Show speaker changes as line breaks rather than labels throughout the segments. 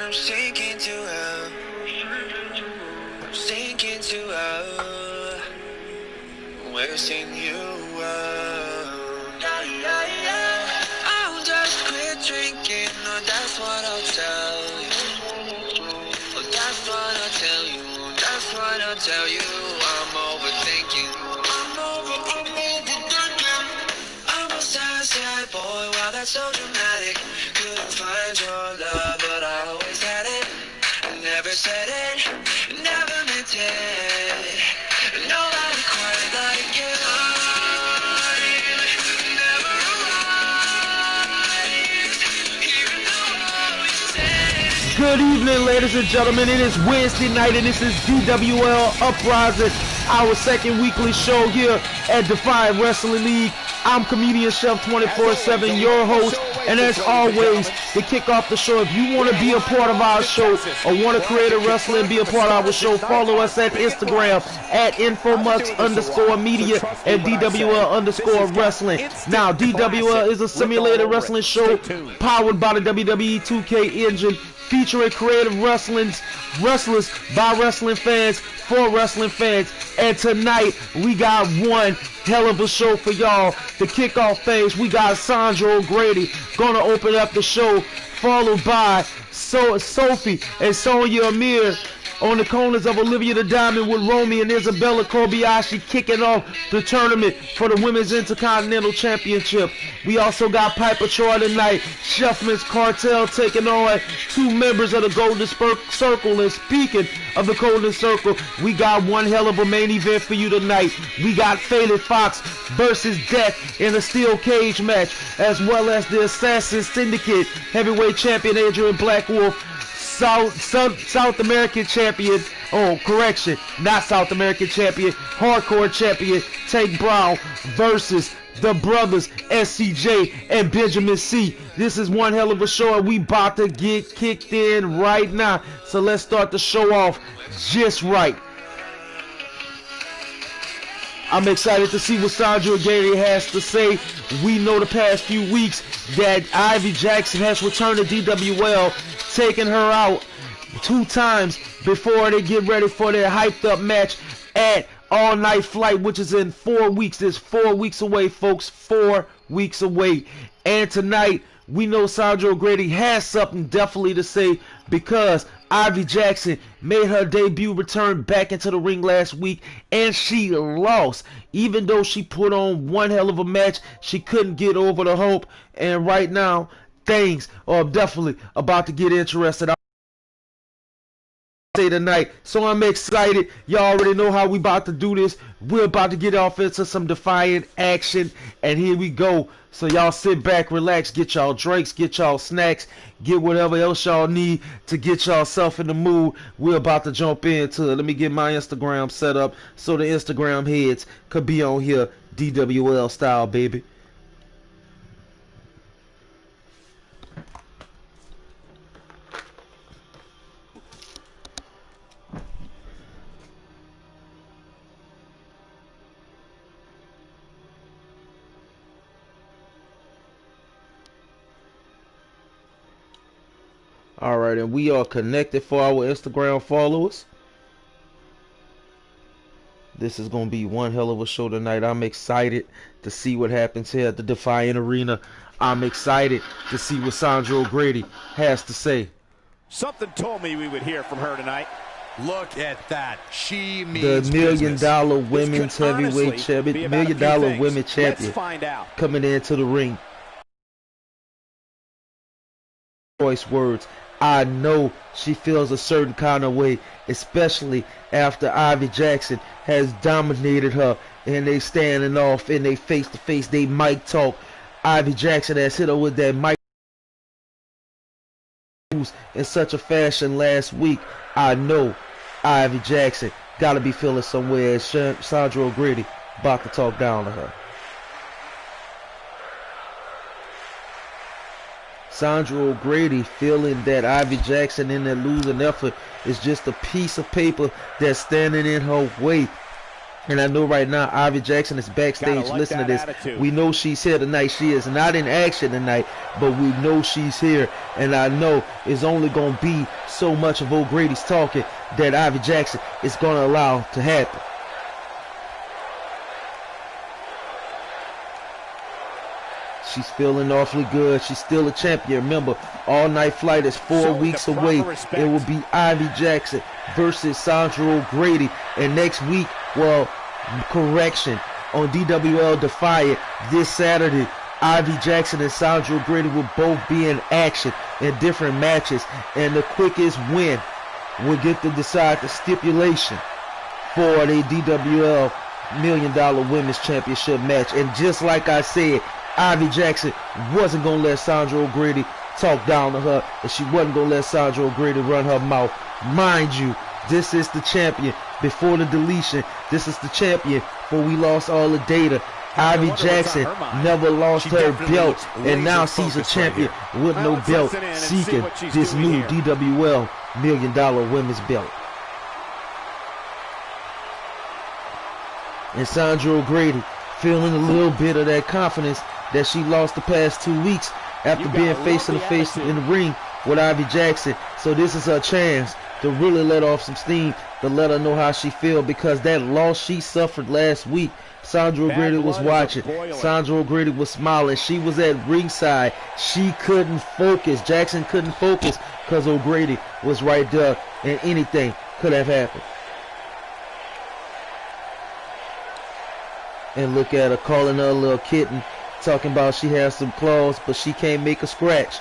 I'm sinking to hell. I'm sinking to hell. Wasting you out. I'll just quit drinking. Oh, that's what I'll tell you. Oh, that's what I'll tell you. That's what I'll tell you. I'm overthinking. I'm overthinking. I'm a sad boy. Wow, that's so dramatic. Couldn't find your love, but I always had it. Never said it, never meant it. Nobody quite like you. Never arrived, even though you said.
Good evening, ladies and gentlemen. It is Wednesday night, and this is DWL Uprising, our second weekly show here at Defiant Wrestling League. I'm comedian Chef 24/7, your host, and as always, to kick off the show, if you want to be a part of our show or want to create a wrestler and be a part of our show, follow us at Instagram at Infomux_Media and DWL_Wrestling. Now, DWL is a simulated wrestling show powered by the WWE 2K engine, featuring creative wrestlers by wrestling fans for wrestling fans. And tonight we got one hell of a show for y'all. To kick off things, we got Sandra O'Grady gonna open up the show, followed by Sophie and Sonya Amir on the corners of Olivia the Diamond with Romy and Isabella Kobayashi kicking off the tournament for the Women's Intercontinental Championship. We also got Piper Troy tonight, Shelfman's Cartel taking on two members of the Golden Circle. And speaking of the Golden Circle, we got one hell of a main event for you tonight. We got Faded Fox versus Death in a steel cage match, as well as the Assassin Syndicate heavyweight champion Adrian Blackwolf, South American champion, not South American champion, hardcore champion Tank Brown versus the brothers SCJ and Benjamin C. This is one hell of a show, and we about to get kicked in right now. So let's start the show off just right. I'm excited to see what Sandra O'Grady has to say. We know the past few weeks that Ivy Jackson has returned to DWL, taking her out 2 times before they get ready for their hyped up match at All Night Flight, which is in 4 weeks. It's 4 weeks away, folks. 4 weeks away. And tonight, we know Sandra O'Grady has something definitely to say, because Ivy Jackson made her debut return back into the ring last week, and she lost. Even though she put on one hell of a match, she couldn't get over the hump. And right now, things are definitely about to get interesting tonight. So I'm excited. Y'all already know how we about to do this. We're about to get off into some Defiant action, and here we go. So y'all sit back, relax, get y'all drinks, get y'all snacks, get whatever else y'all need to get y'all self in the mood. We're about to jump into it. Let me get my Instagram set up so the Instagram heads could be on here DWL style, baby. Alright, and we are connected for our Instagram followers. This is going to be one hell of a show tonight. I'm excited to see what happens here at the Defiant Arena. I'm excited to see what Sandra O'Grady has to say.
Something told me we would hear from her tonight.
Look at that. She means
the $1 million
business.
women's heavyweight champion, $1 million women champion,
let's find out,
coming into the ring. Choice words. I know she feels a certain kind of way, especially after Ivy Jackson has dominated her and they standing off and they face to face, they mic talk. Ivy Jackson has hit her with that mic in such a fashion last week. I know Ivy Jackson gotta be feeling somewhere, as Sandra O'Grady about to talk down to her. Sandra O'Grady feeling that Ivy Jackson in that losing effort is just a piece of paper that's standing in her way. And I know right now Ivy Jackson is backstage listening to this. Attitude. We know she's here tonight. She is not in action tonight, but we know she's here. And I know it's only going to be so much of O'Grady's talking that Ivy Jackson is going to allow to happen. She's feeling awfully good. She's still a champion. Remember, All Night Flight is 4 weeks away. It will be Ivy Jackson versus Sandra O'Grady. And next week, well, correction, on DWL Defiant this Saturday, Ivy Jackson and Sandra O'Grady will both be in action in different matches. And the quickest win will get to decide the stipulation for the DWL $1 Million Women's Championship match. And just like I said, Ivy Jackson wasn't going to let Sandra O'Grady talk down to her, and she wasn't going to let Sandra O'Grady run her mouth. Mind you, this is the champion before the deletion. This is the champion before we lost all the data. Ivy Jackson never lost her belt, and now she's a champion with no belt, seeking this new DWL $1 Million Women's belt. And Sandra O'Grady feeling a little bit of that confidence that she lost the past 2 weeks after being face-to-face in the ring with Ivy Jackson. So this is her chance to really let off some steam, to let her know how she feels, because that loss she suffered last week, Sandra O'Grady was watching. Sandra O'Grady was smiling. She was at ringside. She couldn't focus. Jackson couldn't focus because O'Grady was right there, and anything could have happened. And look at her calling her a little kitten, talking about she has some claws, but she can't make a scratch.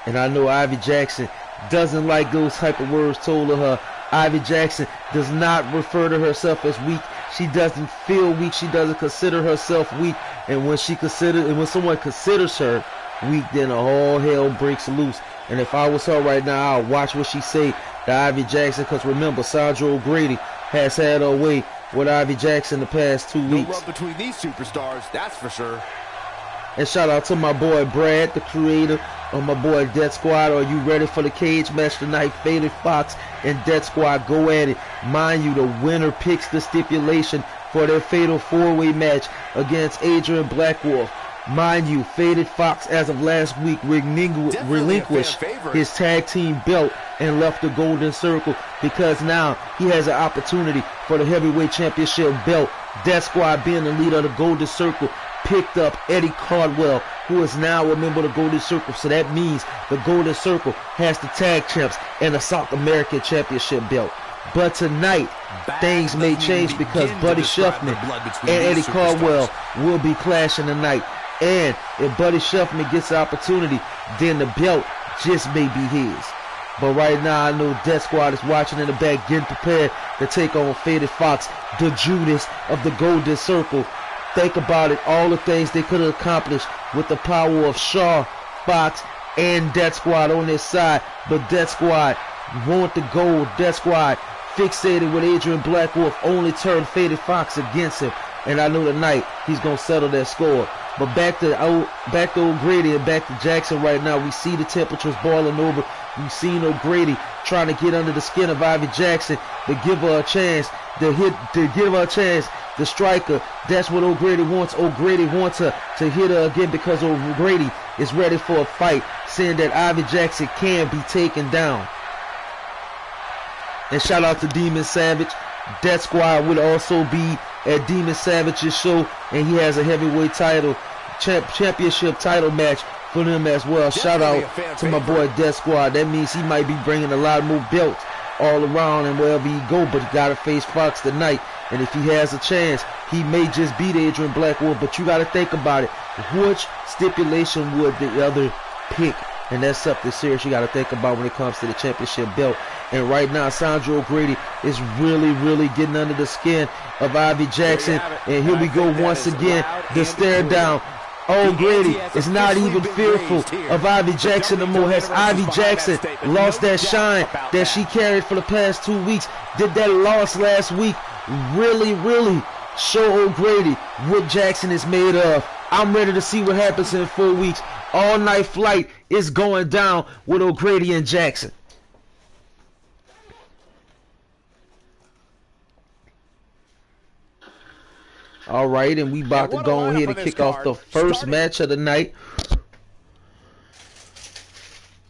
And I know Ivy Jackson doesn't like those type of words told of her. Ivy Jackson does not refer to herself as weak. She doesn't feel weak. She doesn't consider herself weak. And when someone considers her weak, then all hell breaks loose. And if I was her right now, I'll watch what she say to Ivy Jackson, because remember, Sandra O'Grady has had her way with Ivy Jackson the past 2 weeks.
No rub between these superstars, that's for sure.
And shout out to my boy Brad, the creator of my boy Death Squad. Are you ready for the cage match tonight? Faded Fox and Death Squad go at it. Mind you, the winner picks the stipulation for their fatal 4-way match against Adrian Blackwolf. Mind you, Faded Fox, as of last week, relinquished his tag team belt and left the Golden Circle, because now he has an opportunity for the heavyweight championship belt. Death Squad, being the leader of the Golden Circle, picked up Eddie Caldwell, who is now a member of the Golden Circle. So that means the Golden Circle has the tag champs and the South American championship belt. But tonight, things may change, because Buddy Shuffman and Eddie Caldwell will be clashing tonight. And if Buddy Shuffman gets the opportunity, then the belt just may be his. But right now, I know Death Squad is watching in the back, getting prepared to take on Faded Fox, the Judas of the Golden Circle. Think about it, all the things they could have accomplished with the power of Shaw, Fox, and Death Squad on their side. But Death Squad want the gold. Death Squad, fixated with Adrian Blackwolf, only turned Faded Fox against him. And I know tonight he's going to settle that score. But back to O'Grady and back to Jackson right now. We see the temperatures boiling over. We've seen O'Grady trying to get under the skin of Ivy Jackson to give her a chance to strike her. That's what O'Grady wants. O'Grady wants her to hit her again, because O'Grady is ready for a fight, saying that Ivy Jackson can be taken down. And shout out to Demon Savage. Death Squad will also be at Demon Savage's show, and he has a heavyweight title, championship title match for them as well. Shout out to my boy Death Squad. That means he might be bringing a lot more belts all around and wherever he go, but he got to face Fox tonight. And if he has a chance, he may just beat Adrian Blackwolf. But you got to think about it. Which stipulation would the other pick? And that's something serious you got to think about when it comes to the championship belt. And right now, Sandra O'Grady is really getting under the skin of Ivy Jackson. And here we go once again, the stare down. O'Grady is not even fearful of Ivy Jackson no more. Has Ivy Jackson lost that shine that she carried for the past 2 weeks? Did that loss last week really show O'Grady what Jackson is made of? I'm ready to see what happens in 4 weeks. All Night Flight is going down with O'Grady and Jackson. All right, and we about to go ahead and kick off the first match of the night.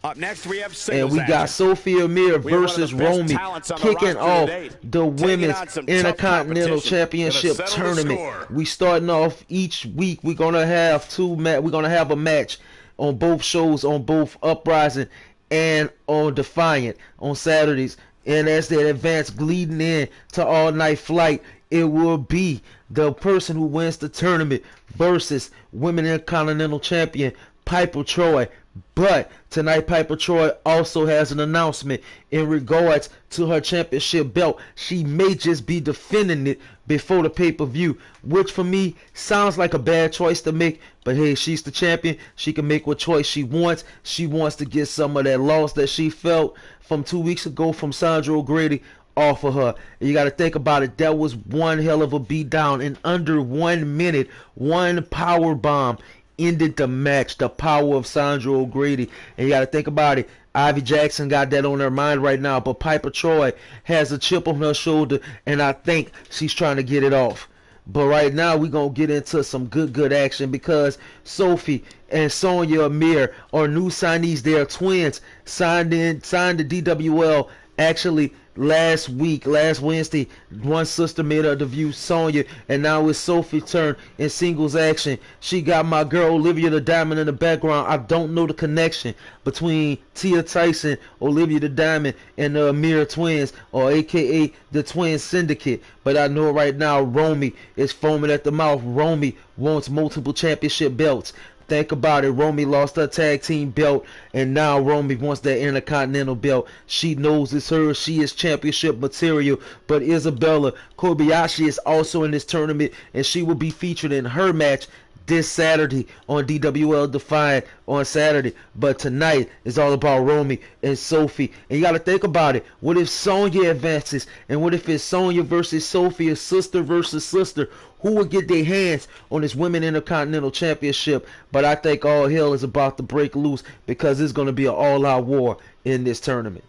Up next, we have
and we got Sophie Amir versus Romy kicking off the Women's Intercontinental Championship tournament. We starting off each week. We're gonna have a match on both shows, on both Uprising and on Defiant on Saturdays. And as they advance leading in to All Night Flight, it will be the person who wins the tournament versus Women's Intercontinental Champion Piper Troy. But tonight Piper Troy also has an announcement in regards to her championship belt. She may just be defending it before the pay-per-view, which for me sounds like a bad choice to make. But hey, she's the champion. She can make what choice she wants. She wants to get some of that loss that she felt from 2 weeks ago from Sandra O'Grady off of her. And you got to think about it. That was one hell of a beatdown. In under 1 minute, one power bomb ended the match. The power of Sandra O'Grady. And you got to think about it. Ivy Jackson got that on her mind right now, but Piper Troy has a chip on her shoulder, and I think she's trying to get it off. But right now we're going to get into some good action, because Sophie and Sonya Amir are new signees. They are twins, signed to DWL actually last Wednesday. One sister made her debut, Sonya, and now it's Sophie's turn in singles action. She got my girl Olivia the Diamond in the background. I don't know the connection between Tia Tyson, Olivia the Diamond, and the Amir twins, or aka the Twin Syndicate. But I know right now Romy is foaming at the mouth. Romy wants multiple championship belts. Think about it. Romy lost her tag team belt, and now Romy wants that Intercontinental belt. She knows it's hers. She is championship material. But Isabella Kobayashi is also in this tournament, and she will be featured in her match this Saturday on DWL Defiant on Saturday. But tonight is all about Romy and Sophie. And you got to think about it. What if Sonya advances? And what if it's Sonya versus Sophie, or sister versus sister? Who would get their hands on this Women Intercontinental Championship? But I think all hell is about to break loose, because it's going to be an all-out war in this tournament.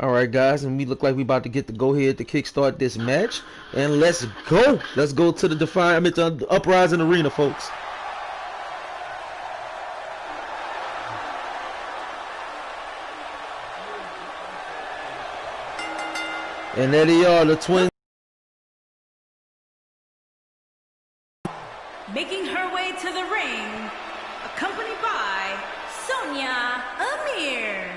Alright guys, and we look like we about to get the go-ahead to kickstart this match. And let's go. Let's go to the Defiant Uprising Arena, folks. And there they are, the twins.
Making her way to the ring, accompanied by Sonya Amir.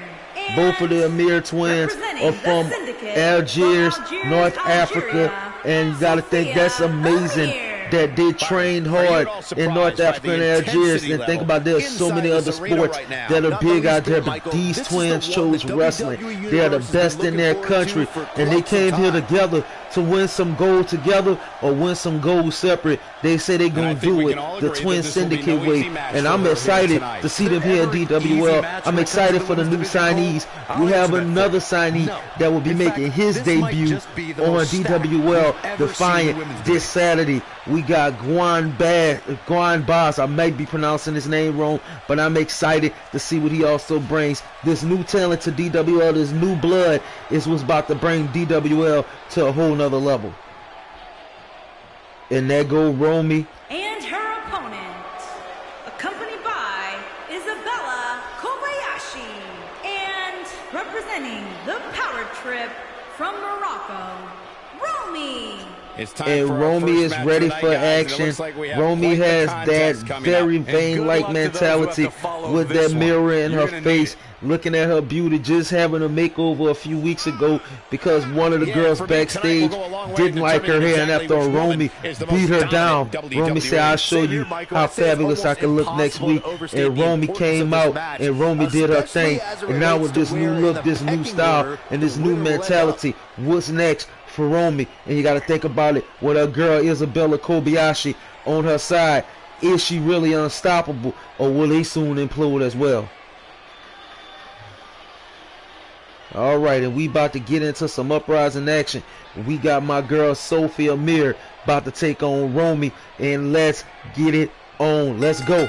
Both of the Amir twins are from Algiers, North Africa, and you gotta think that's amazing that they trained hard in North Africa and Algiers. And think about, there's so many other sports that are big out there, but these twins chose wrestling. They are the best in their country, and they came here together to win some gold together or win some gold separate. They say they're going to do it the Twin Syndicate way, and I'm excited to see them here at DWL. I'm excited for the new signees. We have another signee that will be making his debut on DWL Defiant this Saturday. We got Guan Baz. I might be pronouncing his name wrong, but I'm excited to see what he also brings. This new talent to DWL, this new blood, is what's about to bring DWL to a whole nother level. And there go Romy.
And her opponent, accompanied by Isabella Kobayashi, and representing the Power Trip from Morocco, Romy.
And Romy is ready for action. Romy has that very vain-like mentality with that mirror in her face, looking at her beauty, just having a makeover a few weeks ago because one of the girls backstage didn't like her hair, and after Romy beat her down, Romy said, I'll show you how fabulous I can look next week. And Romy came out and Romy did her thing. And now with this new look, this new style, and this new mentality, what's next for Romy? And you got to think about it, with her girl Isabella Kobayashi on her side, is she really unstoppable, or will he soon implode as well? Alright, and we about to get into some Uprising action. We got my girl Sophie Amir about to take on Romy, and let's get it on. Let's go.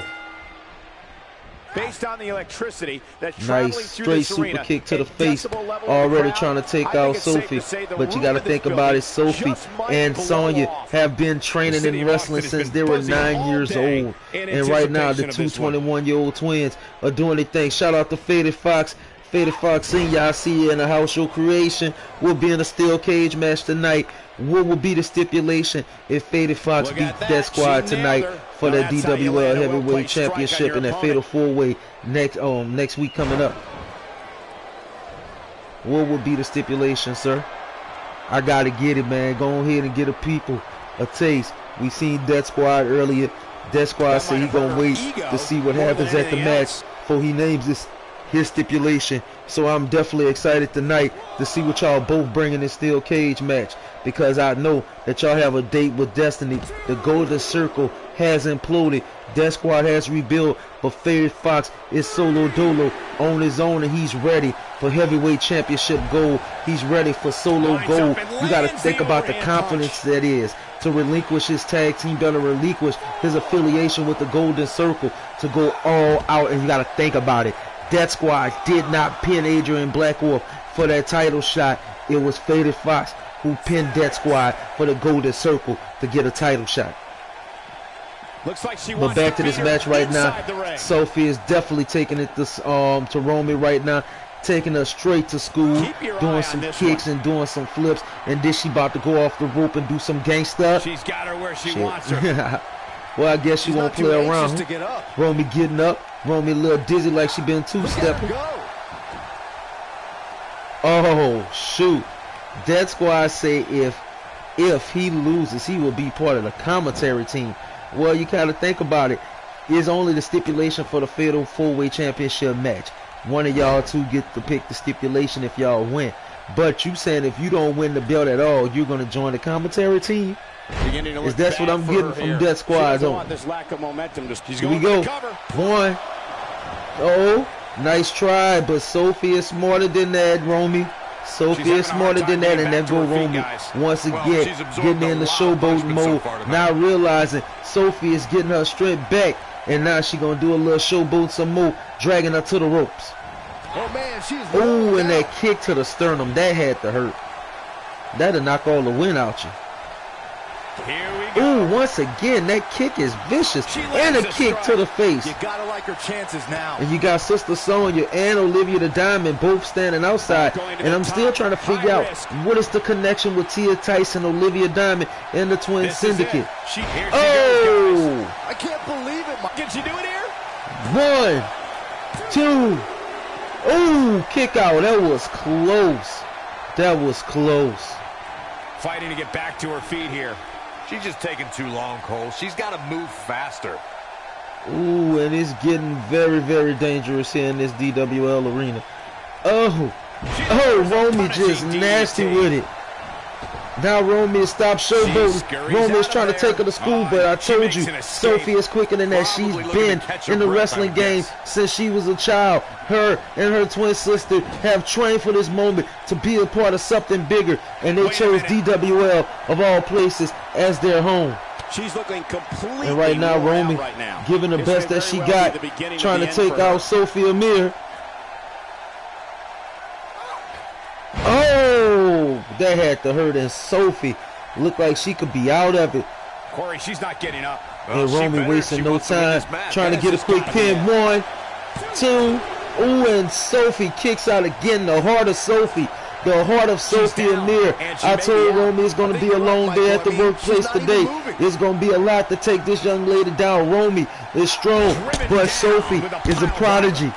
Based on the electricity that's
nice straight super kick to the face, already trying to take out Sophie. But you got to think about it, Sophie and Sonya have been training in wrestling since they were 9 years old, and right now the two 21-year-old twins are doing their thing. Shout out to Faded Fox. Faded Fox Senior, I see you in the house show creation. We'll be in a steel cage match tonight. What will be the stipulation if Faded Fox beats Death Squad tonight for the DWL Heavyweight Championship in that Fatal 4-Way next week coming up? What would be the stipulation, sir? I gotta get it, man. Go ahead and get the people a taste. We seen Death Squad earlier. Death Squad said he gonna wait to see what happens at the match before he names his stipulation. So I'm definitely excited tonight to see what y'all both bring in this steel cage match, because I know that y'all have a date with destiny. The Golden Circle has imploded. Death Squad has rebuilt, but Faded Fox is solo dolo on his own, and he's ready for heavyweight championship gold. He's ready for solo gold. You got to think about the confidence that is to relinquish his tag team, better relinquish his affiliation with the Golden Circle to go all out, and you got to think about it. Death Squad did not pin Adrian Blackwolf for that title shot. It was Faded Fox who pinned Death Squad for the Golden Circle to get a title shot.
Looks like she
but back to this match right now. Sophie is definitely taking it to Romy right now, taking her straight to school, doing some kicks and doing some flips, and then she about to go off the rope and do some gang stuff.
She's got her where she wants her.
Well, I guess she won't play around. Romy getting up. Romy a little dizzy like she been two-stepping. Oh, shoot. Death Squad say if he loses, he will be part of the commentary team. Well, you kind of think about it. It's only the stipulation for the Fatal 4-Way Championship match. One of y'all two get to pick the stipulation if y'all win. But you saying if you don't win the belt at all, you're going to join the commentary team? Is that what I'm getting from Death Squad on? Here we go. One. Oh, nice try, but Sophie is smarter than that, Romy. Sophie is smarter than that, and there go Romy once again, getting in the showboat mode, now realizing Sophie is getting her strength back, and now she gonna do a little showboat some more, dragging her to the ropes. Oh, and that kick to the sternum, that had to hurt. That'll knock all the wind out you. Ooh, once again, that kick is vicious, and a kick to the face.
You gotta like her chances now.
And you got Sister Sonya and Olivia the Diamond both standing outside, and I'm still trying to figure out what is the connection with Tia Tyson, Olivia Diamond, and the Twin Syndicate. Oh!
I can't believe it. Can she do it here?
1, 2. Ooh, kick out. That was close. That was close.
Fighting to get back to her feet here. She's just taking too long, Cole. She's got to move faster.
Ooh, and it's getting very, very dangerous here in this DWL arena. Oh, Romy just nasty with it. Now Romy has stopped showboating. Romy is trying to take her to school, but I told you, Sophie is quicker than that. She's been in the wrestling game since she was a child. Her and her twin sister have trained for this moment to be a part of something bigger, and they chose DWL of all places as their home.
She's looking completely.
And right now, Romy giving the best that she got, trying to take out Sophie Amir. Oh, that had to hurt, and Sophie looked like she could be out of it.
Corey, she's not getting up.
And Romy wasting no time, trying to get a quick pin. 1, 2. Ooh, and Sophie kicks out again. The heart of Sophie. The heart of Sophie Amir. I told Romy it's going to be a long day at the workplace today. It's going to be a lot to take this young lady down. Romy is strong, but Sophie is a prodigy.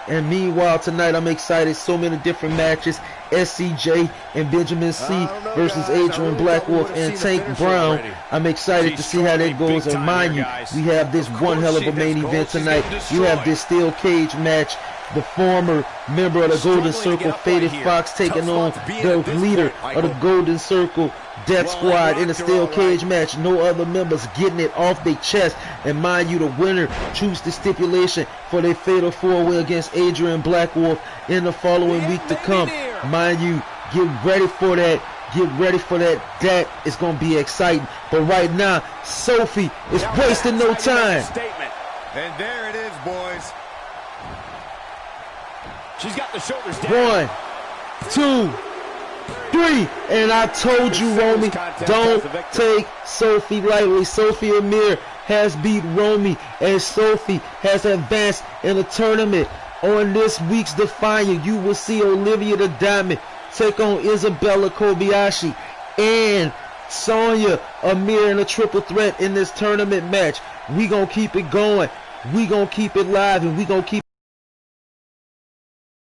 And meanwhile, tonight I'm excited. So many different matches. SCJ and Benjamin C versus Adrian Blackwolf and Tank Brown. I'm excited to see how that goes. And mind you, we have this one hell of a main event tonight. You have this steel cage match the former member of the Golden Circle, Faded Fox, taking on the leader of the Golden Circle Death Squad in a steel cage match. No other members getting it off their chest. And mind you, the winner choose the stipulation for their fatal 4-way against Adrian Blackwolf in the following week to come. Mind you, get ready for that. Get ready for that. That is going to be exciting. But right now, Sophie is wasting no time.
And there it is, boys. She's got the shoulders down.
1, 2, 3. And I told you, Romy, don't take Sophie lightly. Sophie Amir has beat Romy, and Sophie has advanced in the tournament. On this week's Defiant, you will see Olivia the Diamond take on Isabella Kobayashi and Sonya Amir in a triple threat in this tournament match. We gonna keep it going. We gonna keep it live, and we gonna keep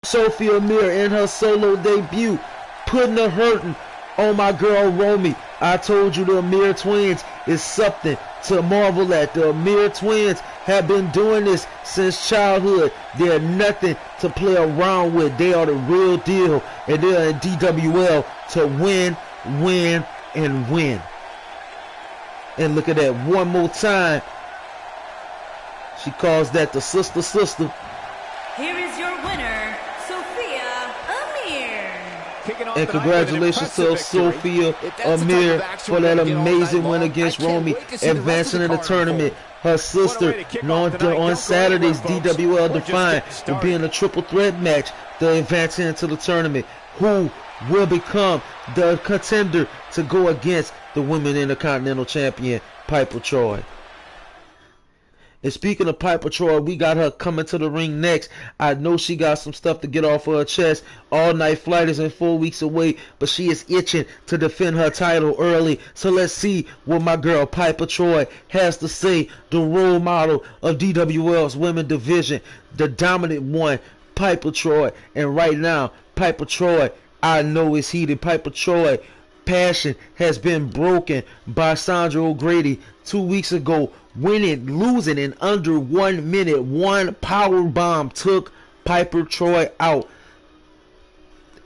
Sophie Amir in her solo debut, putting a hurting on my girl Romy. I told you the Amir twins is something to marvel at. The Amir twins have been doing this since childhood. They're nothing to play around with. They are the real deal, and they're in DWL to win, win, and win. And look at that one more time. She calls that the sister.
Here is your winner, Sophia Amir.
And congratulations to Sophia Amir for that amazing win against Romy, advancing in the tournament. Her sister on Saturday's DWL Defiant will be in a triple threat match to advance into the tournament. Who will become the contender to go against the Women Intercontinental Champion, Piper Troy? And speaking of Piper Troy, we got her coming to the ring next. I know she got some stuff to get off of her chest. All Night Flight is in 4 weeks away, but she is itching to defend her title early. So let's see what my girl Piper Troy has to say. The role model of DWL's women division, the dominant one, Piper Troy. And right now, Piper Troy, I know is heated. Piper Troy passion has been broken by Sandra O'Grady 2 weeks ago, losing in under 1 minute. One power bomb took Piper Troy out.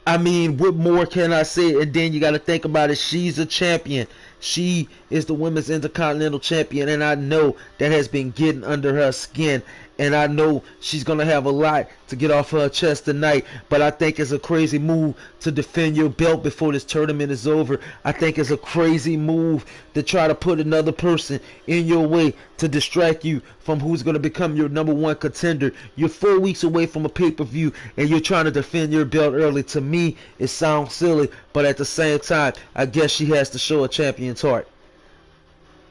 I mean, what more can I say? And then you got to think about it. She's a champion. She is the Women's Intercontinental Champion, and I know that has been getting under her skin. And I know she's going to have a lot to get off her chest tonight. But I think it's a crazy move to defend your belt before this tournament is over. I think it's a crazy move to try to put another person in your way to distract you from who's going to become your #1 contender. You're 4 weeks away from a pay-per-view, and you're trying to defend your belt early. To me, it sounds silly. But at the same time, I guess she has to show a champion's heart.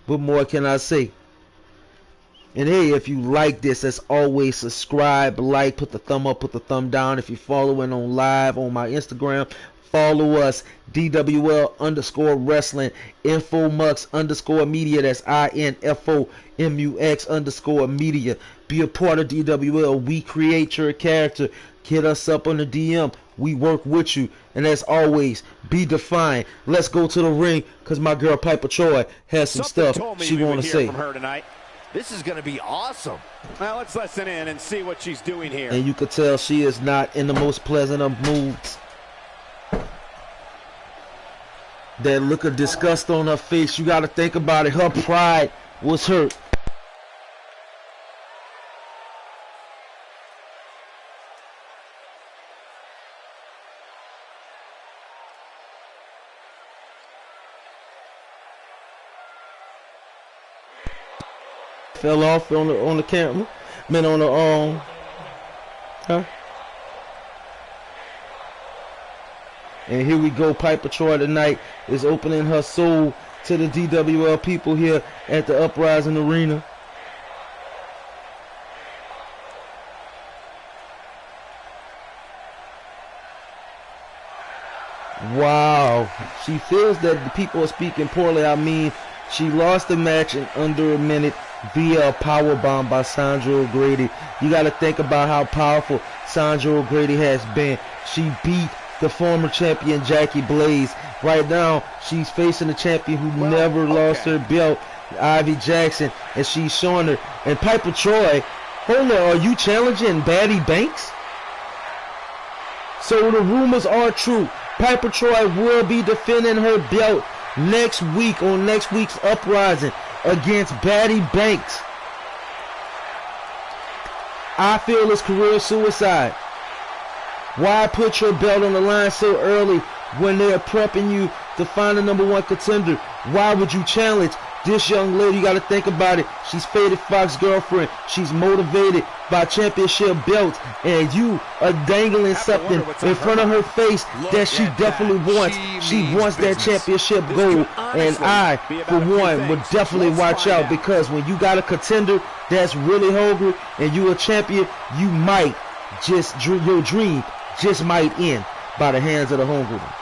What more can I say? And hey, if you like this, as always, subscribe, like, put the thumb up, put the thumb down. If you're following on live on my Instagram, follow us, DWL_wrestling, Infomux_media, that's INFOMUX_media. Be a part of DWL. We create your character. Hit us up on the DM. We work with you. And as always, be defiant. Let's go to the ring, because my girl Piper Troy has some stuff she want to say.
From her tonight. This is going to be awesome. Well, let's listen in and see what she's doing here.
And you could tell she is not in the most pleasant of moods. That look of disgust on her face, you got to think about it. Her pride was hurt. Fell off on the camera, man, on the And here we go. Piper Troy tonight is opening her soul to the DWL people here at the Uprising Arena. Wow, she feels that the people are speaking poorly. I mean, she lost the match in under a minute via a power bomb by Sandra O'Grady. You got to think about how powerful Sandra O'Grady has been. She beat the former champion Jackie Blaze. Right now, she's facing a champion who never lost her belt, Ivy Jackson, and she's showing her. And Piper Troy, hold on, are you challenging Baddie Banks? So the rumors are true. Piper Troy will be defending her belt next week on next week's Uprising against Batty Banks. I feel it's career suicide. Why put your belt on the line so early when they're prepping you to find a #1 contender? Why would you challenge this young lady? You got to think about it. She's Faded Fox's girlfriend. She's motivated by championship belts, and you are dangling something in front of her face that she definitely wants. She wants that championship gold, and I, for one, would definitely watch out, because when you got a contender that's really hungry and you a champion, you might just, your dream just might end by the hands of the hungry one.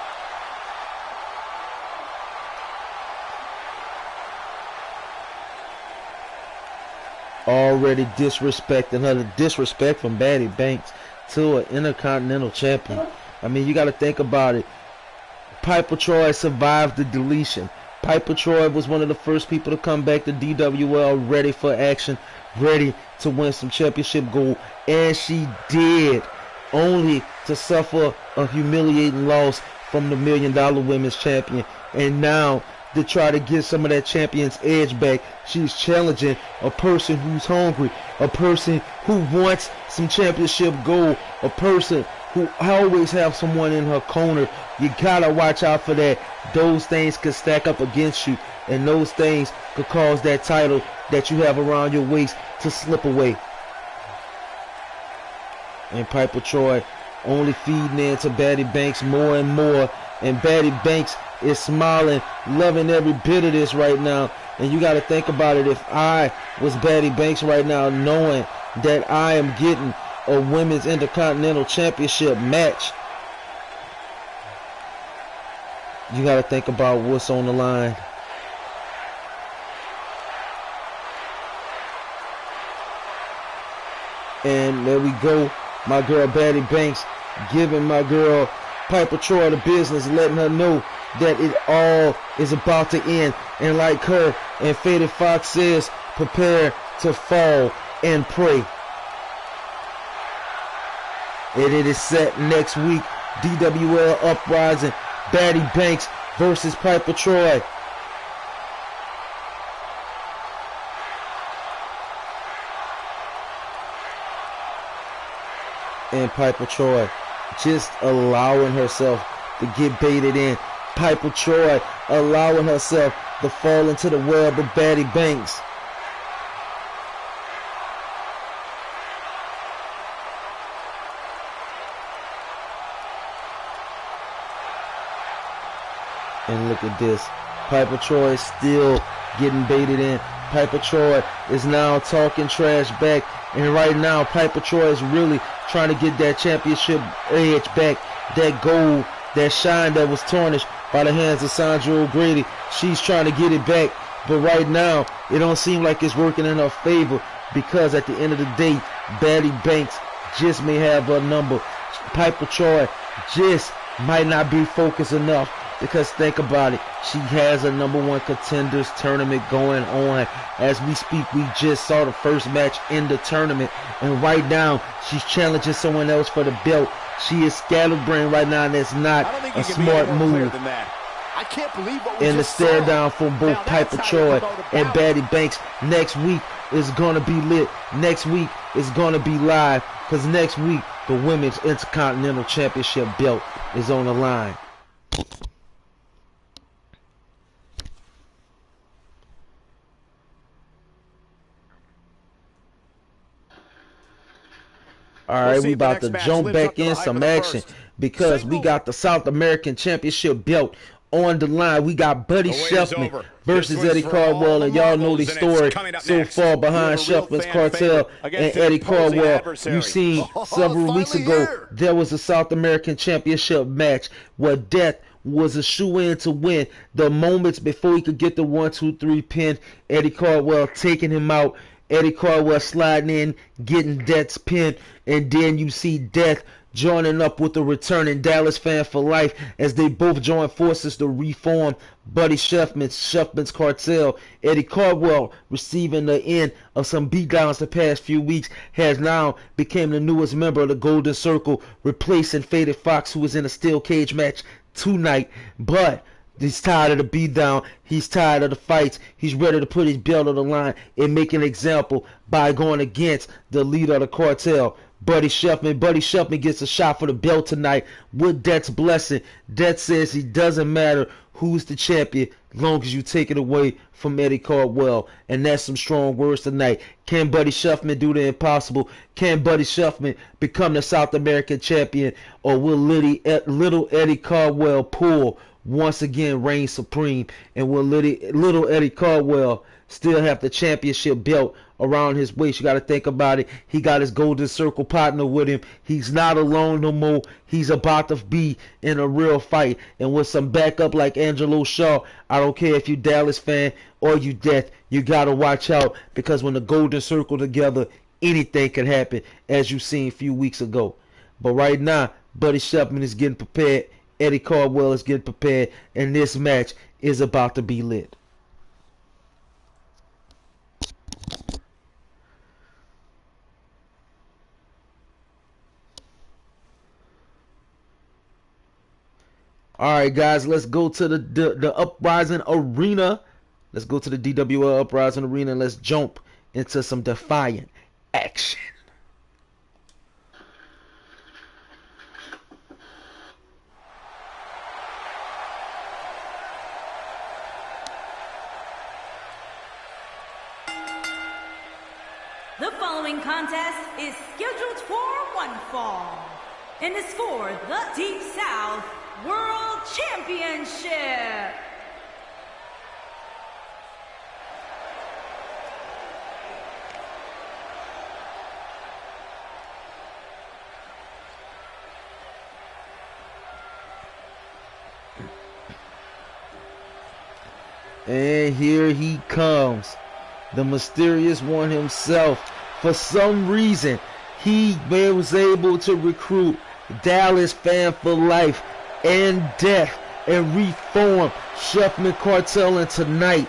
Already disrespecting her. The disrespect from Batty Banks to an Intercontinental Champion. I mean, you got to think about it. Piper Troy survived the deletion. Piper Troy was one of the first people to come back to DWL ready for action, ready to win some championship gold, and she did, only to suffer a humiliating loss from the $1 Million Women's Champion. And now, to try to get some of that champion's edge back, she's challenging a person who's hungry, a person who wants some championship gold, a person who always have someone in her corner. You gotta watch out for that. Those things could stack up against you, and those things could cause that title that you have around your waist to slip away. And Piper Troy only feeding into Batty Banks more and more, and Batty Banks is smiling, loving every bit of this right now. And you got to think about it. If I was Batty Banks right now, knowing that I am getting a Women's Intercontinental Championship match, you got to think about what's on the line. And there we go. My girl Batty Banks giving my girl Piper Troy the business, letting her know that it all is about to end. And like her and Faded Fox says, prepare to fall and pray. And it is set next week. DWL Uprising, Batty Banks versus Piper Troy. And Piper Troy just allowing herself to get baited in. Piper Troy allowing herself to fall into the web of Batty Banks. And look at this. Piper Troy is still getting baited in. Piper Troy is now talking trash back. And right now, Piper Troy is really trying to get that championship edge back. That gold, that shine that was tarnished by the hands of Sandra O'Grady. She's trying to get it back. But right now, it don't seem like it's working in her favor, because at the end of the day, Batty Banks just may have her number. Piper Troy just might not be focused enough, because think about it, she has a #1 contenders tournament going on. As we speak, we just saw the first match in the tournament, and right now she's challenging someone else for the belt. She is scatterbrained right now, and it's not a smart move.
I can't believe what we
And the
just
stare
saw.
down from both Piper Troy and Batty Banks. Next week is going to be lit. Next week is going to be live, because next week the Women's Intercontinental Championship belt is on the line. All right, we about to jump back in some action, because we got the South American Championship belt on the line. We got Buddy Shelfman versus Eddie Caldwell, and y'all know the story so far behind Shelfman's cartel and Eddie Caldwell. You seen several weeks ago, there was a South American Championship match where Death was a shoe-in to win. The moments before he could get the 1-2-3 pin, Eddie Caldwell taking him out. Eddie Caldwell sliding in, getting Death's pin, and then you see Death joining up with the returning Dallas fan for life as they both join forces to reform Buddy Shuffman's cartel. Eddie Caldwell, receiving the end of some beatdowns the past few weeks, has now become the newest member of the Golden Circle, replacing Faded Fox, who was in a steel cage match tonight. But he's tired of the beatdown. He's tired of the fights. He's ready to put his belt on the line and make an example by going against the leader of the cartel, Buddy Shuffman. Buddy Shuffman gets a shot for the belt tonight with Death's blessing. Death says it doesn't matter who's the champion as long as you take it away from Eddie Caldwell. And that's some strong words tonight. Can Buddy Shuffman do the impossible? Can Buddy Shuffman become the South American champion? Or will little Eddie Caldwell pull once again reign supreme? And will little Eddie Caldwell still have the championship belt around his waist? You got to think about it. He got his Golden Circle partner with him. He's not alone no more. He's about to be in a real fight. And with some backup like Angelo Shaw, I don't care if you Dallas fan or you Death, you got to watch out, because when the Golden Circle together, anything can happen, as you seen a few weeks ago. But right now, Buddy Shuffman is getting prepared. Eddie Caldwell is getting prepared. And this match is about to be lit. Alright guys, let's go to the Uprising Arena. Let's go to the DWL Uprising Arena and let's jump into some Defiant action.
The following contest is scheduled for one fall and is for the Deep South World Championship.
And here he comes, the mysterious one himself. For some reason, he was able to recruit Dallas fan for life and Death and reform Shuffman cartel, and tonight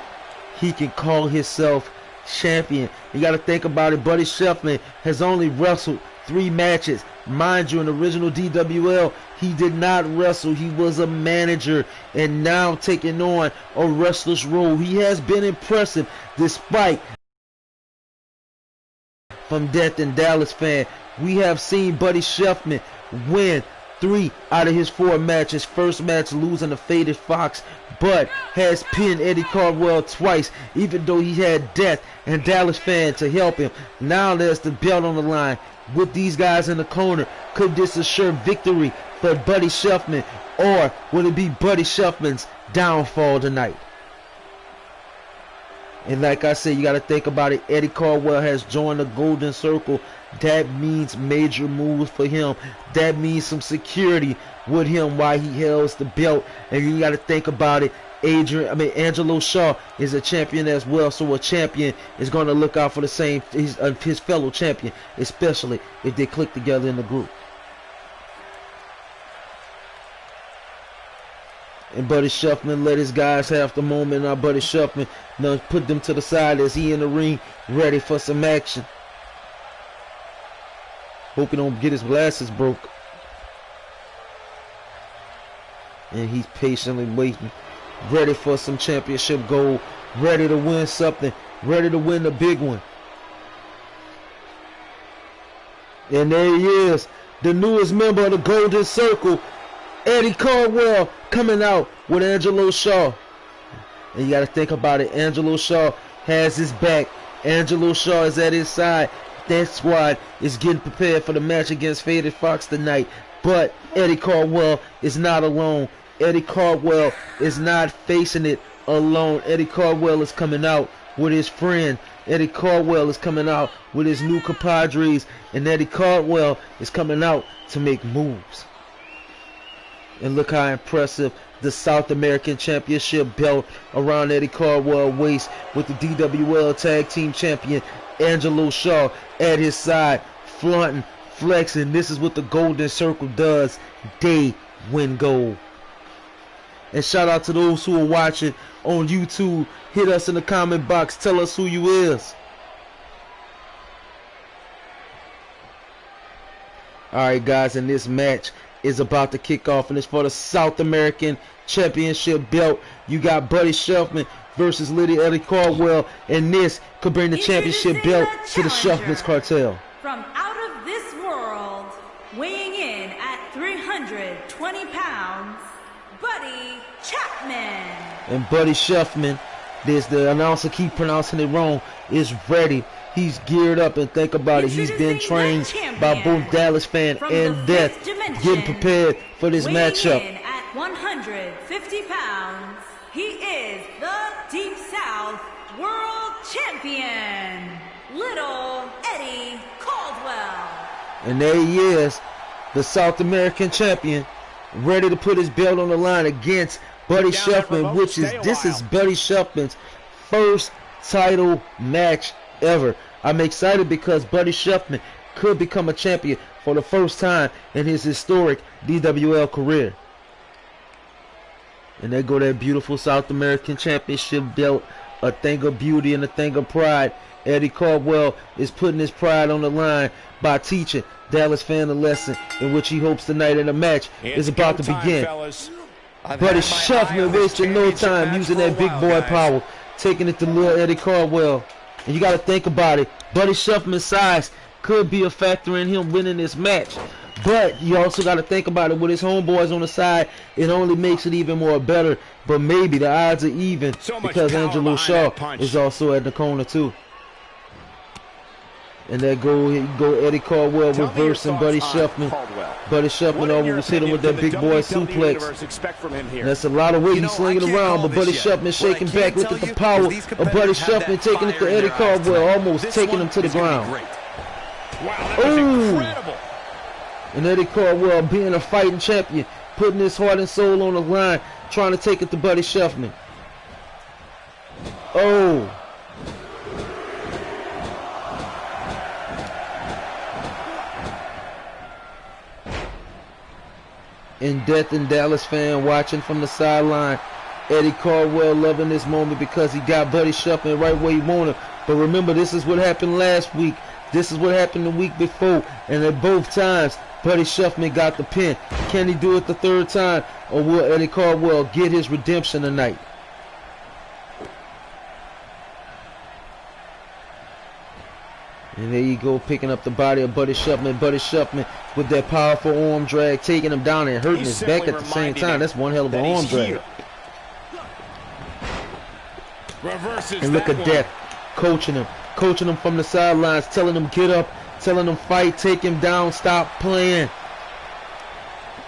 he can call himself champion. You got to think about it. Buddy Shuffman has only wrestled 3 matches. Mind you, in the original DWL, he did not wrestle. He was a manager, and now taking on a wrestler's role. He has been impressive despite from Death and Dallas fan. We have seen Buddy Shuffman win 3 out of his 4 matches. First match losing to Faded Fox, but has pinned Eddie Caldwell twice, even though he had Death and Dallas fan to help him. Now there's the belt on the line with these guys in the corner. Could this assure victory for Buddy Shuffman, or will it be Buddy Shuffman's downfall tonight? And like I said, you got to think about it. Eddie Caldwell has joined the Golden Circle. That means major moves for him. That means some security with him while he holds the belt. And you got to think about it. Angelo Shaw is a champion as well. So a champion is going to look out for the same his fellow champion, especially if they click together in the group. And Buddy Shuffman let his guys have the moment. Now Buddy Shuffman now put them to the side as he in the ring ready for some action. Hope he don't get his glasses broke. And he's patiently waiting, ready for some championship gold, ready to win something, ready to win the big one. And there he is, the newest member of the Golden Circle, Eddie Caldwell, coming out with Angelo Shaw. And you got to think about it. Angelo Shaw has his back. Angelo Shaw is at his side. That squad is getting prepared for the match against Faded Fox tonight. But Eddie Caldwell is not alone. Eddie Caldwell is not facing it alone. Eddie Caldwell is coming out with his friend. Eddie Caldwell is coming out with his new compadres. And Eddie Caldwell is coming out to make moves. And look how impressive the South American Championship belt around Eddie Caldwell's waist, with the DWL Tag Team Champion Angelo Shaw at his side, flaunting flexing. This is what the golden circle does. They win gold. And shout out to those who are watching on YouTube. Hit us in the comment box. Tell us who you is. Alright guys, and this match is about to kick off, and it's for the South American Championship belt. You got Buddy Shelfman versus Little Eddie Caldwell, and this could bring the championship belt to the Shuffman's cartel.
From out of this world, weighing in at 320 pounds, Buddy Chapman.
And Buddy Shuffman, there's the announcer keep pronouncing it wrong, is ready. He's geared up, and think about it. He's been trained by both Dallas Fan and Death, getting prepared for this matchup.
In at 150 pounds, he is the Deep South World Champion, Little Eddie Caldwell.
And there he is, the South American champion, ready to put his belt on the line against Buddy Shuffman, which is Buddy Shuffman's first title match ever. I'm excited because Buddy Shuffman could become a champion for the first time in his historic DWL career. And there go that beautiful South American Championship belt, a thing of beauty and a thing of pride. Eddie Caldwell is putting his pride on the line by teaching Dallas Fan a lesson in which he hopes tonight in the match is about to begin. Buddy Shuffman wasting no time using that big boy power, taking it to little Eddie Caldwell. And you got to think about it. Buddy Shuffman's size could be a factor in him winning this match. But you also got to think about it. With his homeboys on the side, it only makes it even more better. But maybe the odds are even because Angelo Shaw is also at the corner too. And there go Eddie Caldwell reversing Buddy Shuffman. Buddy Shuffman almost hit him with that big boy suplex. That's a lot of weight he's slinging around, but Buddy Shuffman shaking back. Look at the power of Buddy Shuffman taking it to Eddie Caldwell, almost taking him to the ground. Ooh! And Eddie Caldwell, being a fighting champion, putting his heart and soul on the line, trying to take it to Buddy Shuffman. Oh! And Death and Dallas Fan watching from the sideline. Eddie Caldwell loving this moment because he got Buddy Shuffman right where he wanted. But remember, this is what happened last week. This is what happened the week before. And at both times, Buddy Shuffman got the pin. Can he do it the third time? Or will Eddie Caldwell get his redemption tonight? And there you go, picking up the body of Buddy Shuffman. Buddy Shuffman with that powerful arm drag, taking him down and hurting his back at the same time. That's one hell of an arm drag. And look at Death coaching him from the sidelines, telling him get up, telling him fight, take him down, stop playing.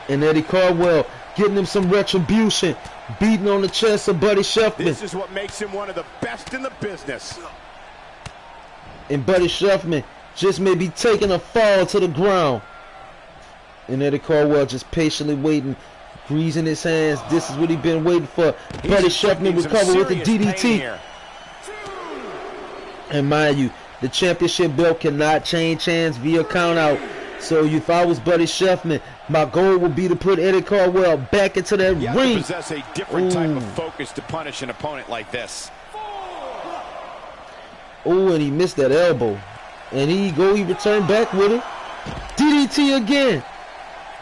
And Eddie Caldwell getting him some retribution, beating on the chest of Buddy Shuffman.
This is what makes him one of the best in the business.
And Buddy Shuffman just may be taking a fall to the ground. And Eddie Caldwell just patiently waiting, greasing his hands. This is what he's been waiting for. Buddy Shuffman recovered with the DDT. And mind you, the championship belt cannot change hands via count out. So if I was Buddy Shuffman, my goal would be to put Eddie Caldwell back into that ring.
Possess a different type of focus to punish an opponent like this.
Oh, and he missed that elbow. And he returned back with it. DDT again.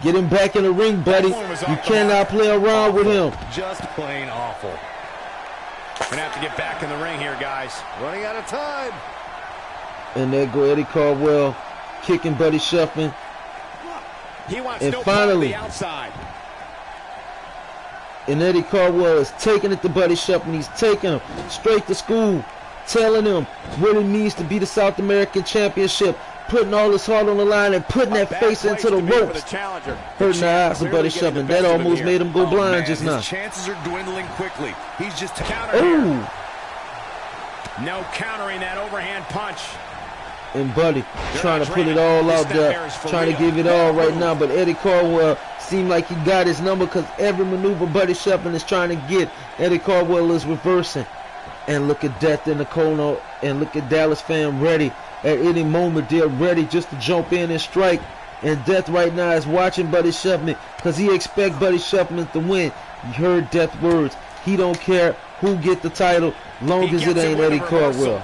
Get him back in the ring, buddy. You cannot play around with him.
Just plain awful. Gonna have to get back in the ring here, guys.
Running out of time.
And there go Eddie Caldwell kicking Buddy Shuffman.
He wants
and
no
finally,
outside.
And Eddie Caldwell is taking it to Buddy Shuffman. He's taking him straight to school, telling him what it means to be the South American Championship, putting all his heart on the line and putting that face into the ropes. Hurting the eyes of Buddy Shuffman. That almost made him go blind just now.
His chances are dwindling quickly. He's just countering. No countering that overhand punch.
And Buddy trying to put it all out there, trying to give it all right now. But Eddie Caldwell seemed like he got his number because every maneuver Buddy Shuffman is trying to get, Eddie Caldwell is reversing. And look at Death in the corner, and look at Dallas Fan ready at any moment. They're ready just to jump in and strike. And Death right now is watching Buddy Shuffman because he expects Buddy Shuffman to win. You heard Death's words. He don't care who get the title, long as it ain't Eddie Caldwell.